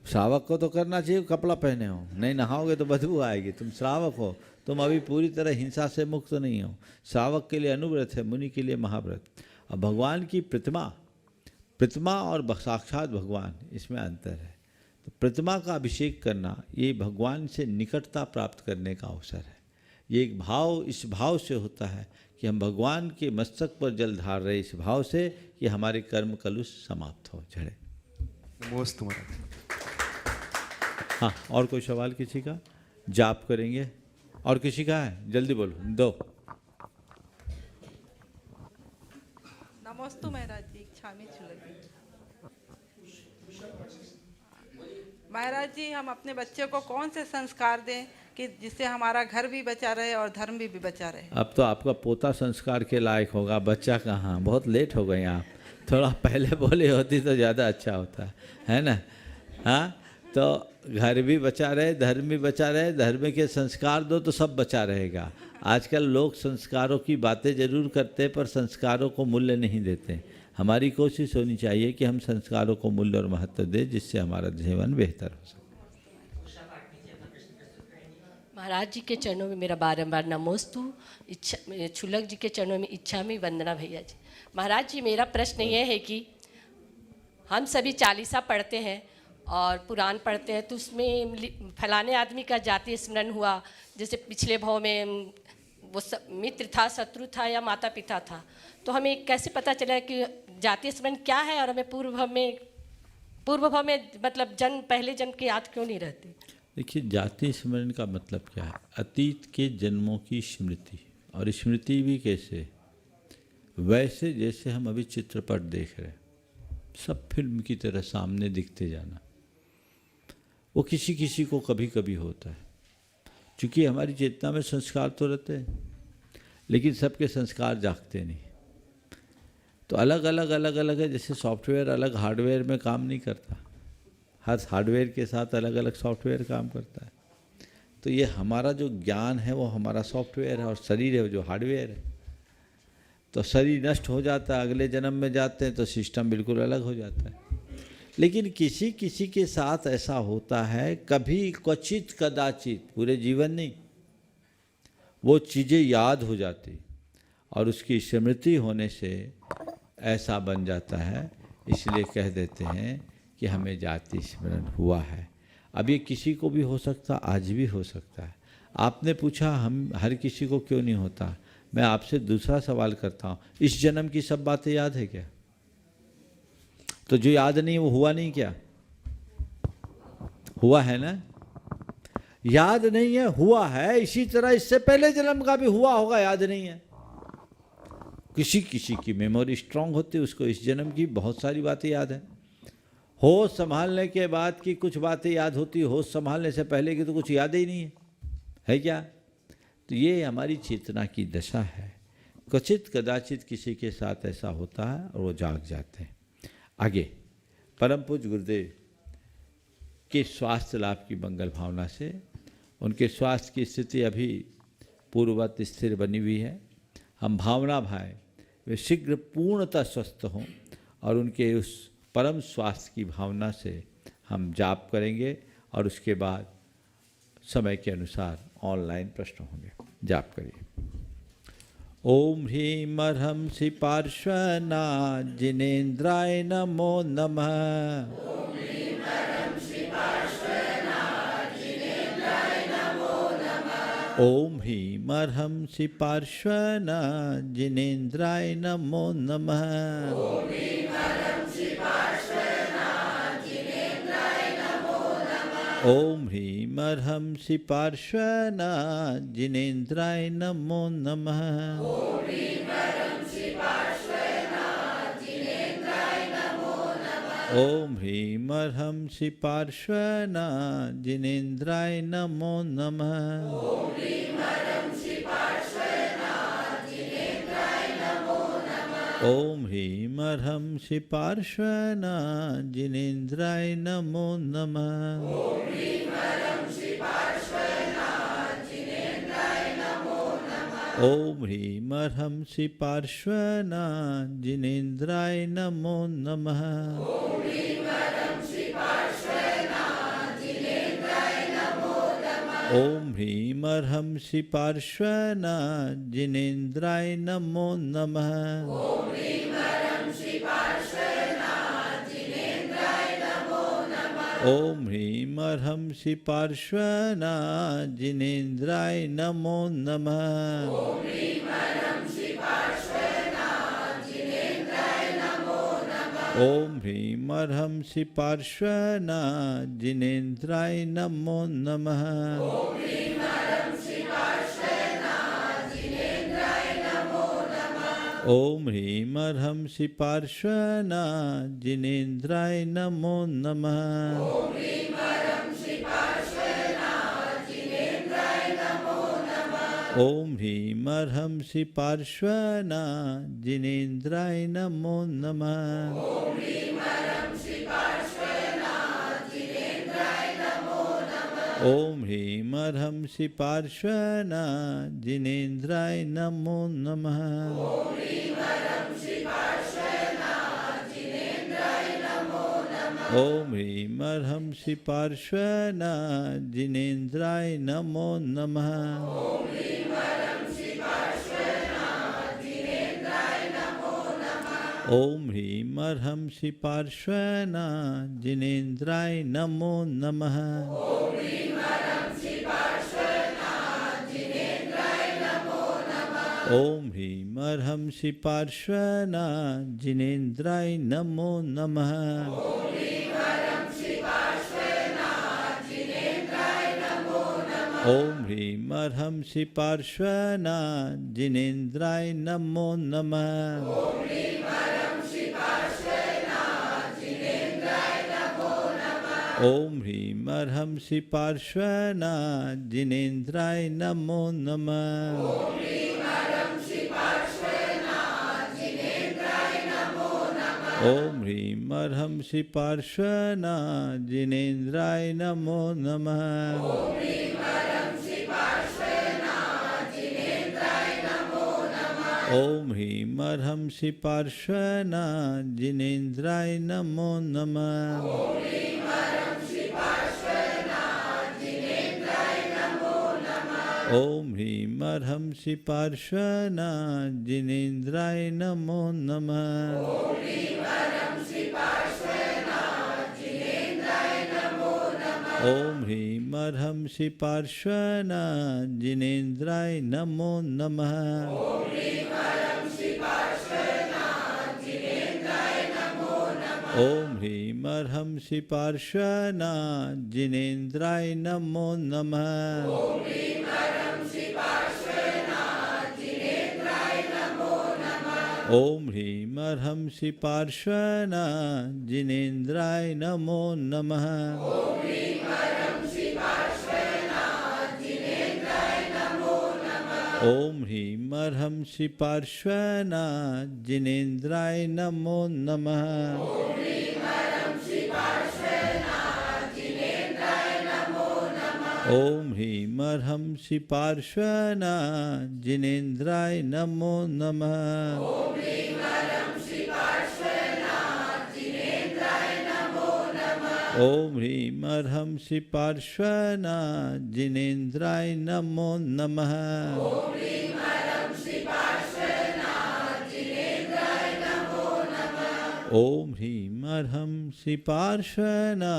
श्रावक को तो करना चाहिए, कपड़ा पहने हो, नहीं नहाओगे तो बदबू आएगी। तुम श्रावक हो, तुम अभी पूरी तरह हिंसा से मुक्त नहीं हो। श्रावक के लिए अनुव्रत है, मुनि के लिए महाव्रत। अब भगवान की प्रतिमा और साक्षात भगवान, इसमें अंतर है। तो प्रतिमा का अभिषेक करना ये भगवान से निकटता प्राप्त करने का अवसर है। ये एक भाव, इस भाव से होता है कि हम भगवान के मस्तक पर जल ढाल रहे, इस भाव से कि हमारे कर्म कलुष समाप्त हो झड़े। नमोस्तु महाराज। हाँ, और कोई सवाल किसी का? जाप करेंगे। और किसी का है? जल्दी बोलो, दो। नमोस्तु महाराज जी, क्षामी छुलगी। महाराज जी, हम अपने बच्चे को कौन से संस्कार दें कि जिससे हमारा घर भी बचा रहे और धर्म भी बचा रहे? अब तो आपका पोता संस्कार के लायक होगा, बच्चा कहाँ? बहुत लेट हो गए आप, थोड़ा पहले बोले होती तो ज़्यादा अच्छा होता है ना। हाँ, तो घर भी बचा रहे, धर्म भी बचा रहे। धर्म के संस्कार दो तो सब बचा रहेगा। आजकल लोग संस्कारों की बातें जरूर करते पर संस्कारों को मूल्य नहीं देते। हमारी कोशिश होनी चाहिए कि हम संस्कारों को मूल्य और महत्व दें, जिससे हमारा जीवन बेहतर हो सके। महाराज जी के चरणों में मेरा बारंबार नमोस्तु। छुलक जी के चरणों में इच्छामि वंदना भैया जी। महाराज जी, मेरा प्रश्न ये है कि हम सभी चालीसा पढ़ते हैं और पुराण पढ़ते हैं, तो उसमें फलाने आदमी का जाति स्मरण हुआ, जैसे पिछले भाव में वो मित्र था, शत्रु था या माता पिता था, तो हमें कैसे पता चला कि जाति स्मरण क्या है और हमें पूर्व भाव में मतलब जन्म, पहले जन्म की याद क्यों नहीं रहती? देखिए, जाति स्मरण का मतलब क्या है? अतीत के जन्मों की स्मृति। और स्मृति भी कैसे? वैसे जैसे हम अभी चित्रपट देख रहे हैं, सब फिल्म की तरह सामने दिखते जाना। वो किसी किसी को कभी कभी होता है, क्योंकि हमारी चेतना में संस्कार तो रहते हैं, लेकिन सबके संस्कार जागते नहीं। तो अलग अलग है। जैसे सॉफ्टवेयर अलग हार्डवेयर में काम नहीं करता, हर हार्डवेयर के साथ अलग अलग सॉफ्टवेयर काम करता है। तो ये हमारा जो ज्ञान है वो हमारा सॉफ्टवेयर है, और शरीर है वो जो हार्डवेयर है। तो शरीर नष्ट हो जाता है, अगले जन्म में जाते हैं तो सिस्टम बिल्कुल अलग हो जाता है। लेकिन किसी किसी के साथ ऐसा होता है, कभी क्वचित कदाचित, पूरे जीवन नहीं, वो चीज़ें याद हो जाती और उसकी स्मृति होने से ऐसा बन जाता है। इसलिए कह देते हैं कि हमें जाति स्मरण हुआ है। अब ये किसी को भी हो सकता, आज भी हो सकता है। आपने पूछा हम हर किसी को क्यों नहीं होता, मैं आपसे दूसरा सवाल करता हूँ, इस जन्म की सब बातें याद है क्या? तो जो याद नहीं वो हुआ नहीं क्या? हुआ है ना? याद नहीं है, हुआ है। इसी तरह इससे पहले जन्म का भी हुआ होगा, याद नहीं है। किसी किसी की मेमोरी स्ट्रांग होती है, उसको इस जन्म की बहुत सारी बातें याद है। होश संभालने के बाद की कुछ बातें याद होती, होश संभालने से पहले की तो कुछ याद ही नहीं है क्या? तो ये हमारी चेतना की दशा है। क्वचित कदाचित किसी के साथ ऐसा होता है और वो जाग जाते हैं। आगे परम पूज्य गुरुदेव के स्वास्थ्य लाभ की मंगल भावना से उनके स्वास्थ्य की स्थिति अभी पूर्ववत स्थिर बनी हुई है। हम भावना भाई वे शीघ्र पूर्णतः स्वस्थ हों और उनके उस परम स्वास्थ्य की भावना से हम जाप करेंगे और उसके बाद समय के अनुसार ऑनलाइन प्रश्न होंगे। जाप करिए। ओम ह्रीं अर्हंसि पार्श्वना जिनेन्द्राय नमो नमः। ओम ह्रीं अर्हंसि पार्श्वना जिनेन्द्राय नमो नमः। ओम ह्रीं अर्हंसि पार्श्वना जिनेन्द्राय नमो नमः। ओम ह्रीं अर्हंसि पार्श्वना जिनेन्द्राय नमो नमः। ओम ह्रीं अर्हंसि पार्श्वना जिनेन्द्राय नमो नमः। ओम ह्रीं अर्हंसि पार्श्वना जिनेन्द्राय नमो नमः। ओम ह्रीं अर्हंसि पार्श्वना जिनेन्द्राय नमो नमः। ओम ह्रीं अर्हंसि पार्श्वना जिनेन्द्राय नमो नमः। ओम ह्रीं अर्हंसि पार्श्वना जिनेन्द्राय नमो नमः। ओम ह्रीं अर्हंसि पार्श्वना जिनेन्द्राय नमो नमः। ओम ह्रीं अर्हंसि पार्श्वना जिनेन्द्राय नमो नमः। ओम ह्रीं अर्हंसि पार्श्वना जिनेन्द्राय नमो नमः। ओम ह्रीं अर्हंसि पार्श्वना जिनेन्द्राय नमो नमः। ओम ह्रीं अर्हंसि पार्श्वना जिनेन्द्राय नमो नमः। ओम ह्रीं अर्हंसि पार्श्वना जिनेन्द्राय नमो नमः। ओम ह्रीम अर्हंसि पार्श्वना जिनेन्द्राय नमो नमः। ओम ह्रीम अर्हंसि पार्श्वना जिनेन्द्राय नमो नमः। ओम ह्रीम अर्हंसि पार्श्वना जिनेन्द्राय नमो नमः। ओम ह्रीम अर्हंसि पार्श्वना जिनेन्द्राय नमो नमः। ओम ह्रीम अर्हंसि पार्श्वना जिनेन्द्राय नमो नमः। ओम ह्रीम अर्हंसि पार्श्वना जिनेन्द्राय नमो नमः। ओम ह्रीम अर्हंसि पार्श्वना जिनेन्द्राय नमो नमः। ओम ह्रीम अर्हंसि पार्श्वना जिनेन्द्राय नमो नमः। ओम ह्रीम अर्हंसि पार्श्वना जिनेन्द्राय नमो नमः। ओम ह्रीम अर्हंसि पार्श्वना जिनेन्द्राय नमो नमः। ओम ह्रीम अर्हंसि पार्श्वना जिनेन्द्राय नमो नमः। ओम ह्रीम अर्हंसि पार्श्वना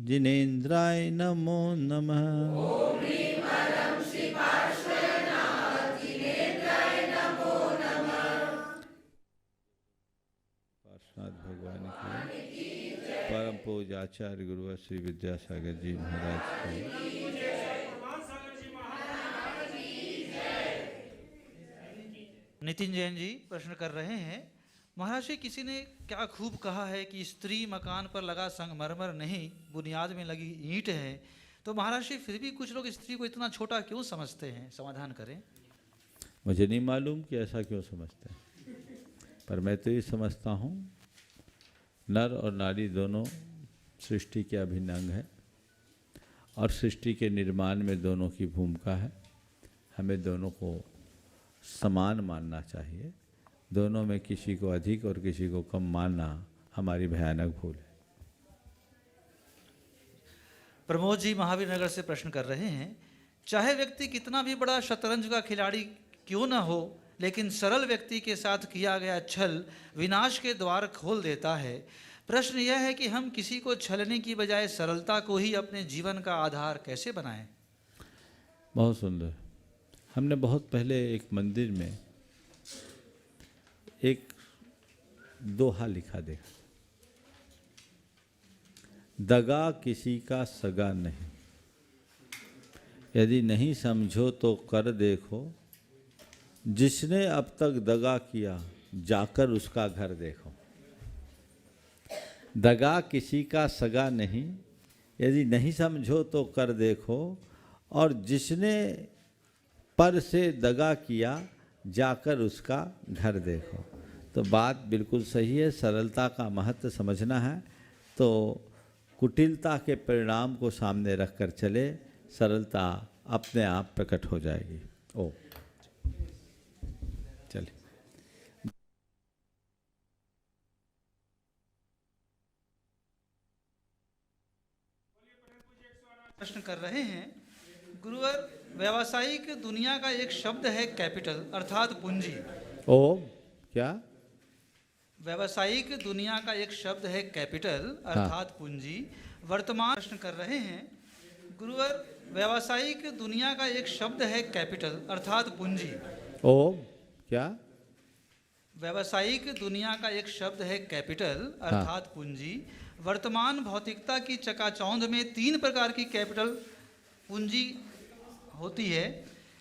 जिनेन्द्राय नमो नमः। पार्श्वनाथ भगवान की परम पूज्य आचार्य गुरुवर श्री विद्यासागर जी महाराज को नितिन जैन जी प्रश्न कर रहे हैं, महाराज जी किसी ने क्या खूब कहा है कि स्त्री मकान पर लगा संगमरमर नहीं बुनियाद में लगी ईंट है, तो महाराज जी फिर भी कुछ लोग स्त्री को इतना छोटा क्यों समझते हैं, समाधान करें। मुझे नहीं मालूम कि ऐसा क्यों समझते हैं, पर मैं तो ये समझता हूँ नर और नारी दोनों सृष्टि के अभिन्न अंग है और सृष्टि के निर्माण में दोनों की भूमिका है। हमें दोनों को समान मानना चाहिए। दोनों में किसी को अधिक और किसी को कम मानना हमारी भयानक भूल है। प्रमोद जी महावीर नगर से प्रश्न कर रहे हैं, चाहे व्यक्ति कितना भी बड़ा शतरंज का खिलाड़ी क्यों ना हो, लेकिन सरल व्यक्ति के साथ किया गया छल विनाश के द्वार खोल देता है। प्रश्न यह है कि हम किसी को छलने की बजाय सरलता को ही अपने जीवन का आधार कैसे बनाएं। बहुत सुंदर। हमने बहुत पहले एक मंदिर में एक दोहा लिखा देखा, दगा किसी का सगा नहीं, यदि नहीं समझो तो कर देखो, जिसने अब तक दगा किया जाकर उसका घर देखो। दगा किसी का सगा नहीं, यदि नहीं समझो तो कर देखो, और जिसने पर से दगा किया जाकर उसका घर देखो। तो बात बिल्कुल सही है, सरलता का महत्व समझना है तो कुटिलता के परिणाम को सामने रखकर चले, सरलता अपने आप प्रकट हो जाएगी। ओ चलिए। प्रश्न कर रहे हैं, गुरुवर व्यावसायिक दुनिया का एक शब्द है कैपिटल अर्थात पूंजी। ओ क्या? व्यावसायिक दुनिया का एक शब्द है कैपिटल अर्थात पूंजी। वर्तमान प्रश्न कर रहे हैं, गुरुवर व्यावसायिक दुनिया का एक शब्द है कैपिटल अर्थात पूंजी। ओ क्या? व्यावसायिक दुनिया का एक शब्द है कैपिटल अर्थात पूंजी। वर्तमान भौतिकता की चकाचौंध में 3 प्रकार की कैपिटल पूंजी होती है,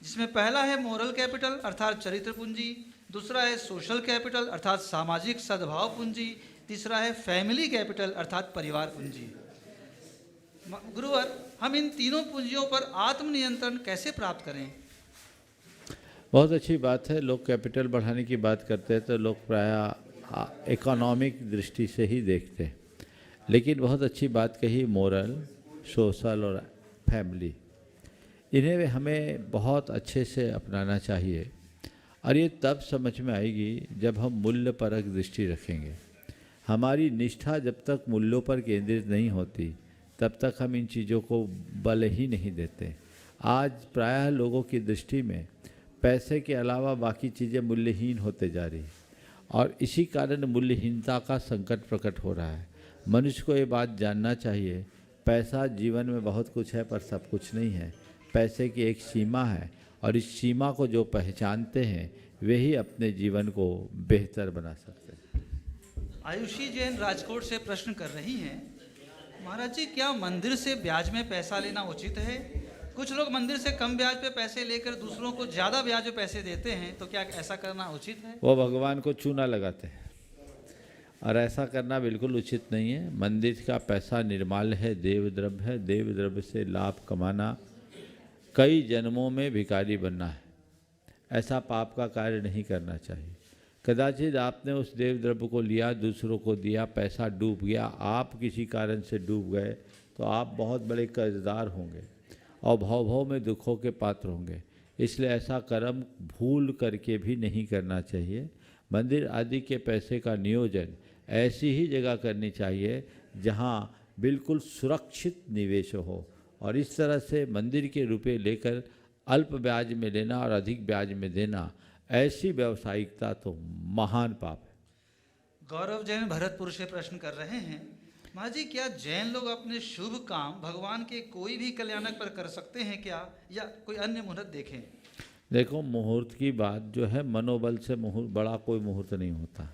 जिसमें पहला है मोरल कैपिटल अर्थात चरित्र पूंजी, दूसरा है सोशल कैपिटल अर्थात सामाजिक सद्भाव पूंजी, तीसरा है फैमिली कैपिटल अर्थात परिवार पूंजी। गुरुवर, हम इन तीनों पूंजियों पर आत्मनियंत्रण कैसे प्राप्त करें? बहुत अच्छी बात है। लोग कैपिटल बढ़ाने की बात करते हैं तो लोग प्रायः इकोनॉमिक दृष्टि से ही देखते हैं, लेकिन बहुत अच्छी बात कही मोरल, सोशल और फैमिली, इन्हें हमें बहुत अच्छे से अपनाना चाहिए। और ये तब समझ में आएगी जब हम मूल्य परक दृष्टि रखेंगे। हमारी निष्ठा जब तक मूल्यों पर केंद्रित नहीं होती तब तक हम इन चीज़ों को बल ही नहीं देते। आज प्रायः लोगों की दृष्टि में पैसे के अलावा बाकी चीज़ें मूल्यहीन होते जा रही और इसी कारण मूल्यहीनता का संकट प्रकट हो रहा है। मनुष्य को ये बात जानना चाहिए, पैसा जीवन में बहुत कुछ है पर सब कुछ नहीं है। पैसे की एक सीमा है और इस सीमा को जो पहचानते हैं वे ही अपने जीवन को बेहतर बना सकते हैं। आयुषी जैन राजकोट से प्रश्न कर रही हैं, महाराज जी क्या मंदिर से ब्याज में पैसा लेना उचित है? कुछ लोग मंदिर से कम ब्याज पे पैसे लेकर दूसरों को ज़्यादा ब्याज पे पैसे देते हैं, तो क्या ऐसा करना उचित है? वो भगवान को चूना लगाते हैं और ऐसा करना बिल्कुल उचित नहीं है। मंदिर का पैसा निर्माल है, देव द्रव्य है। देव द्रव्य से लाभ कमाना कई जन्मों में भिखारी बनना है। ऐसा पाप का कार्य नहीं करना चाहिए। कदाचित आपने उस देव द्रव्य को लिया, दूसरों को दिया, पैसा डूब गया, आप किसी कारण से डूब गए तो आप बहुत बड़े कर्जदार होंगे और भव में दुखों के पात्र होंगे। इसलिए ऐसा कर्म भूल करके भी नहीं करना चाहिए। मंदिर आदि के पैसे का नियोजन ऐसी ही जगह करनी चाहिए जहां बिल्कुल सुरक्षित निवेश हो, और इस तरह से मंदिर के रुपए लेकर अल्प ब्याज में लेना और अधिक ब्याज में देना, ऐसी व्यावसायिकता तो महान पाप है। गौरव जैन भरतपुर से प्रश्न कर रहे हैं, महाराज जी क्या जैन लोग अपने शुभ काम भगवान के कोई भी कल्याणक पर कर सकते हैं क्या, या कोई अन्य मुहूर्त देखें? देखो, मुहूर्त की बात जो है, मनोबल से मुहूर्त बड़ा कोई मुहूर्त नहीं होता।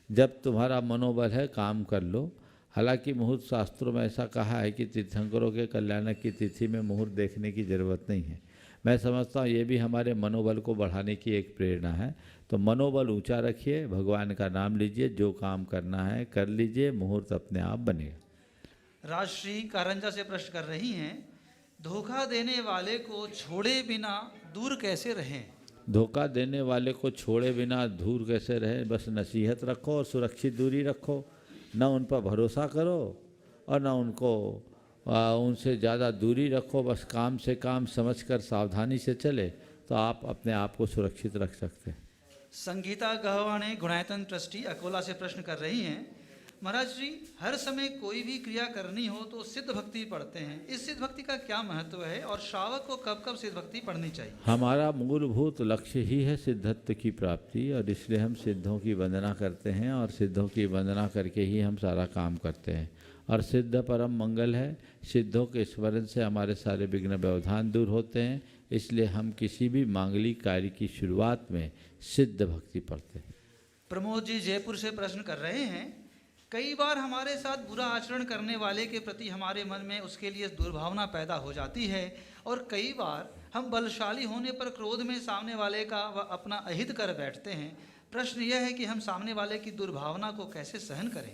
जब तुम्हारा मनोबल है काम कर लो। हालांकि मुहूर्त शास्त्रों में ऐसा कहा है कि तीर्थंकरों के कल्याणक की तिथि में मुहूर्त देखने की ज़रूरत नहीं है। मैं समझता हूँ ये भी हमारे मनोबल को बढ़ाने की एक प्रेरणा है। तो मनोबल ऊंचा रखिए, भगवान का नाम लीजिए, जो काम करना है कर लीजिए, मुहूर्त अपने आप बनेगा। राजश्री कारंजा से प्रश्न कर रही हैं, धोखा देने वाले को छोड़े बिना दूर कैसे रहें? धोखा देने वाले को छोड़े बिना दूर कैसे रहें? बस नसीहत रखो और सुरक्षित दूरी रखो। न उन पर भरोसा करो और न उनसे ज़्यादा दूरी रखो। बस काम से काम समझकर सावधानी से चले तो आप अपने आप को सुरक्षित रख सकते हैं। संगीता गहवाणे गुणायतन ट्रस्टी अकोला से प्रश्न कर रही हैं, महाराज जी हर समय कोई भी क्रिया करनी हो तो सिद्ध भक्ति पढ़ते हैं, इस सिद्ध भक्ति का क्या महत्व है और श्रावक को कब कब सिद्ध भक्ति पढ़नी चाहिए? हमारा मूलभूत लक्ष्य ही है सिद्धत्व की प्राप्ति, और इसलिए हम सिद्धों की वंदना करते हैं और सिद्धों की वंदना करके ही हम सारा काम करते हैं। और सिद्ध परम मंगल है। सिद्धों के स्मरण से हमारे सारे विघ्न व्यवधान दूर होते हैं। इसलिए हम किसी भी मांगलिक कार्य की शुरुआत में सिद्ध भक्ति पढ़ते हैं। प्रमोद जी जयपुर से प्रश्न कर रहे हैं, कई बार हमारे साथ बुरा आचरण करने वाले के प्रति हमारे मन में उसके लिए दुर्भावना पैदा हो जाती है, और कई बार हम बलशाली होने पर क्रोध में सामने वाले का व अपना अहित कर बैठते हैं। प्रश्न यह है कि हम सामने वाले की दुर्भावना को कैसे सहन करें?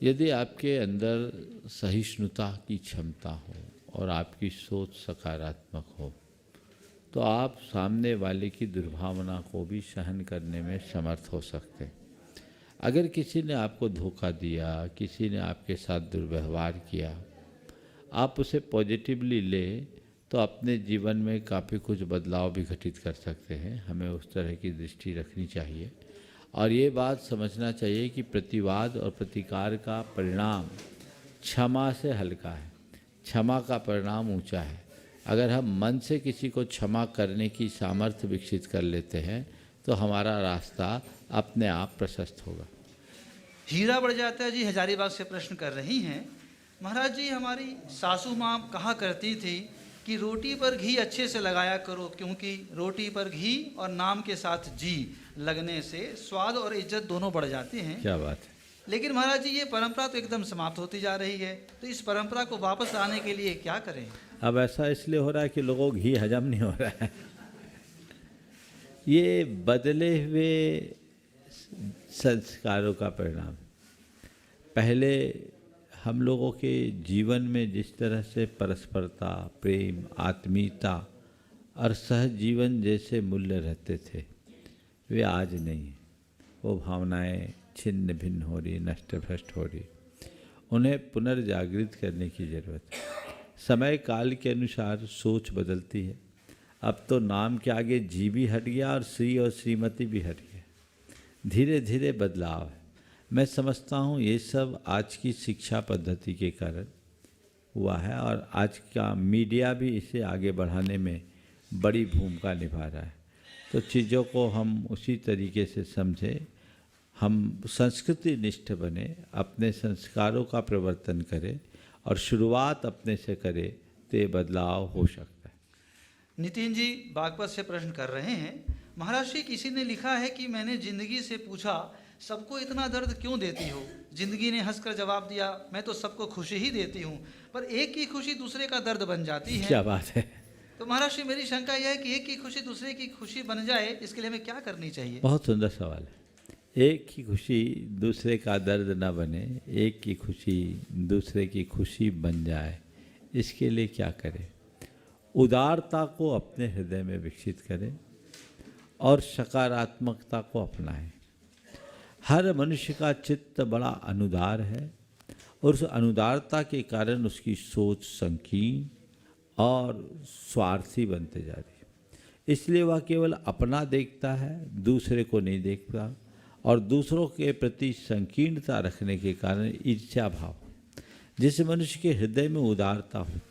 यदि आपके अंदर सहिष्णुता की क्षमता हो और आपकी सोच सकारात्मक हो तो आप सामने वाले की दुर्भावना को भी सहन करने में समर्थ हो सकते हैं। अगर किसी ने आपको धोखा दिया, किसी ने आपके साथ दुर्व्यवहार किया, आप उसे पॉजिटिवली ले तो अपने जीवन में काफ़ी कुछ बदलाव भी घटित कर सकते हैं। हमें उस तरह की दृष्टि रखनी चाहिए और ये बात समझना चाहिए कि प्रतिवाद और प्रतिकार का परिणाम क्षमा से हल्का है, क्षमा का परिणाम ऊंचा है। अगर हम मन से किसी को क्षमा करने की सामर्थ्य विकसित कर लेते हैं तो हमारा रास्ता अपने आप प्रशस्त होगा। हीरा बड़जात्या जी हजारीबाग से प्रश्न कर रही हैं, महाराज जी हमारी सासू माँ कहा करती थी कि रोटी पर घी अच्छे से लगाया करो, क्योंकि रोटी पर घी और नाम के साथ जी लगने से स्वाद और इज्जत दोनों बढ़ जाती हैं। क्या बात है। लेकिन महाराज जी ये परंपरा तो एकदम समाप्त होती जा रही है, तो इस परंपरा को वापस लाने के लिए क्या करें? अब ऐसा इसलिए हो रहा है कि लोगों को घी हजम नहीं हो रहा है। ये बदले हुए संस्कारों का परिणाम। पहले हम लोगों के जीवन में जिस तरह से परस्परता, प्रेम, आत्मीयता और सहज जीवन जैसे मूल्य रहते थे, वे आज नहीं हैं। वो भावनाएं छिन्न भिन्न हो रही, नष्ट भ्रष्ट हो रही। उन्हें पुनर्जागृत करने की ज़रूरत है। समय काल के अनुसार सोच बदलती है। अब तो नाम के आगे जी भी हट गया और श्री और श्रीमती भी हट गया। धीरे धीरे बदलाव है। मैं समझता हूँ ये सब आज की शिक्षा पद्धति के कारण हुआ है और आज का मीडिया भी इसे आगे बढ़ाने में बड़ी भूमिका निभा रहा है। तो चीज़ों को हम उसी तरीके से समझें, हम संस्कृति निष्ठ बने, अपने संस्कारों का प्रवर्तन करें और शुरुआत अपने से करें, तो ये बदलाव हो सकता है। नितिन जी बागपत से प्रश्न कर रहे हैं, महाराज जी किसी ने लिखा है कि मैंने जिंदगी से पूछा सबको इतना दर्द क्यों देती हो? जिंदगी ने हंसकर जवाब दिया मैं तो सबको खुशी ही देती हूँ, पर एक की खुशी दूसरे का दर्द बन जाती है। क्या बात है। तो महाराज जी मेरी शंका यह है कि एक की खुशी दूसरे की खुशी बन जाए, इसके लिए हमें क्या करनी चाहिए? बहुत सुंदर सवाल है। एक की खुशी दूसरे का दर्द न बने, एक की खुशी दूसरे की खुशी बन जाए, इसके लिए क्या करें? उदारता को अपने हृदय में विकसित करें और सकारात्मकता को अपनाएं। हर मनुष्य का चित्त बड़ा अनुदार है और उस अनुदारता के कारण उसकी सोच संकीर्ण और स्वार्थी बनते जा रही है। इसलिए वह केवल अपना देखता है, दूसरे को नहीं देखता और दूसरों के प्रति संकीर्णता रखने के कारण ईर्ष्या भाव। जिस मनुष्य के हृदय में उदारता होती,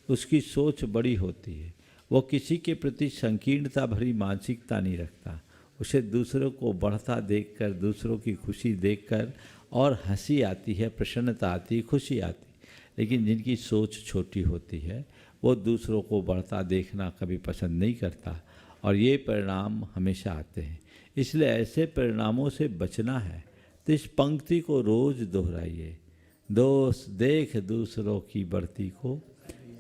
उसकी सोच बड़ी होती है, वो किसी के प्रति संकीर्णता भरी मानसिकता नहीं रखता। उसे दूसरों को बढ़ता देखकर, दूसरों की खुशी देखकर और हंसी आती है, प्रसन्नता आती है, खुशी आती है। लेकिन जिनकी सोच छोटी होती है वो दूसरों को बढ़ता देखना कभी पसंद नहीं करता और ये परिणाम हमेशा आते हैं। इसलिए ऐसे परिणामों से बचना है तो इस पंक्ति को रोज़ दोहराइए। दोस्त देख दूसरों की बढ़ती को,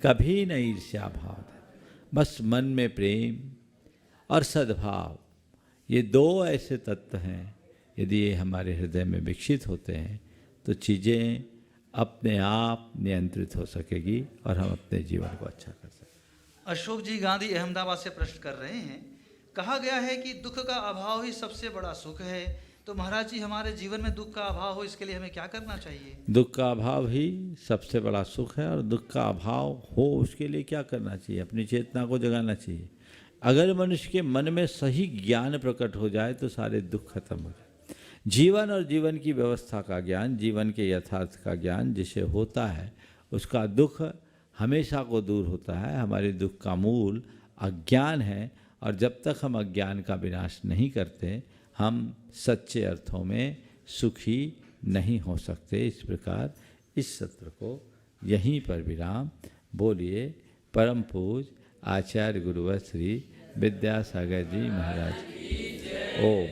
कभी न ईर्ष्या भाव, बस मन में प्रेम और सद्भाव, ये दो ऐसे तत्व हैं, यदि ये हमारे हृदय में विकसित होते हैं तो चीज़ें अपने आप नियंत्रित हो सकेगी और हम अपने जीवन को अच्छा कर सकेंगे। अशोक जी गांधी अहमदाबाद से प्रश्न कर रहे हैं, कहा गया है कि दुख का अभाव ही सबसे बड़ा सुख है, तो महाराज जी हमारे जीवन में दुख का अभाव हो इसके लिए हमें क्या करना चाहिए? दुख का अभाव ही सबसे बड़ा सुख है और दुख का अभाव हो उसके लिए क्या करना चाहिए? अपनी चेतना को जगाना चाहिए। अगर मनुष्य के मन में सही ज्ञान प्रकट हो जाए तो सारे दुख खत्म हो जाए। जीवन और जीवन की व्यवस्था का ज्ञान, जीवन के यथार्थ का ज्ञान जिसे होता है उसका दुख हमेशा को दूर होता है। हमारे दुख का मूल अज्ञान है और जब तक हम अज्ञान का विनाश नहीं करते हम सच्चे अर्थों में सुखी नहीं हो सकते। इस प्रकार इस सत्र को यहीं पर विराम। बोलिए परम पूज आचार्य गुरुवर श्री विद्यासागर जी महाराज। ओम।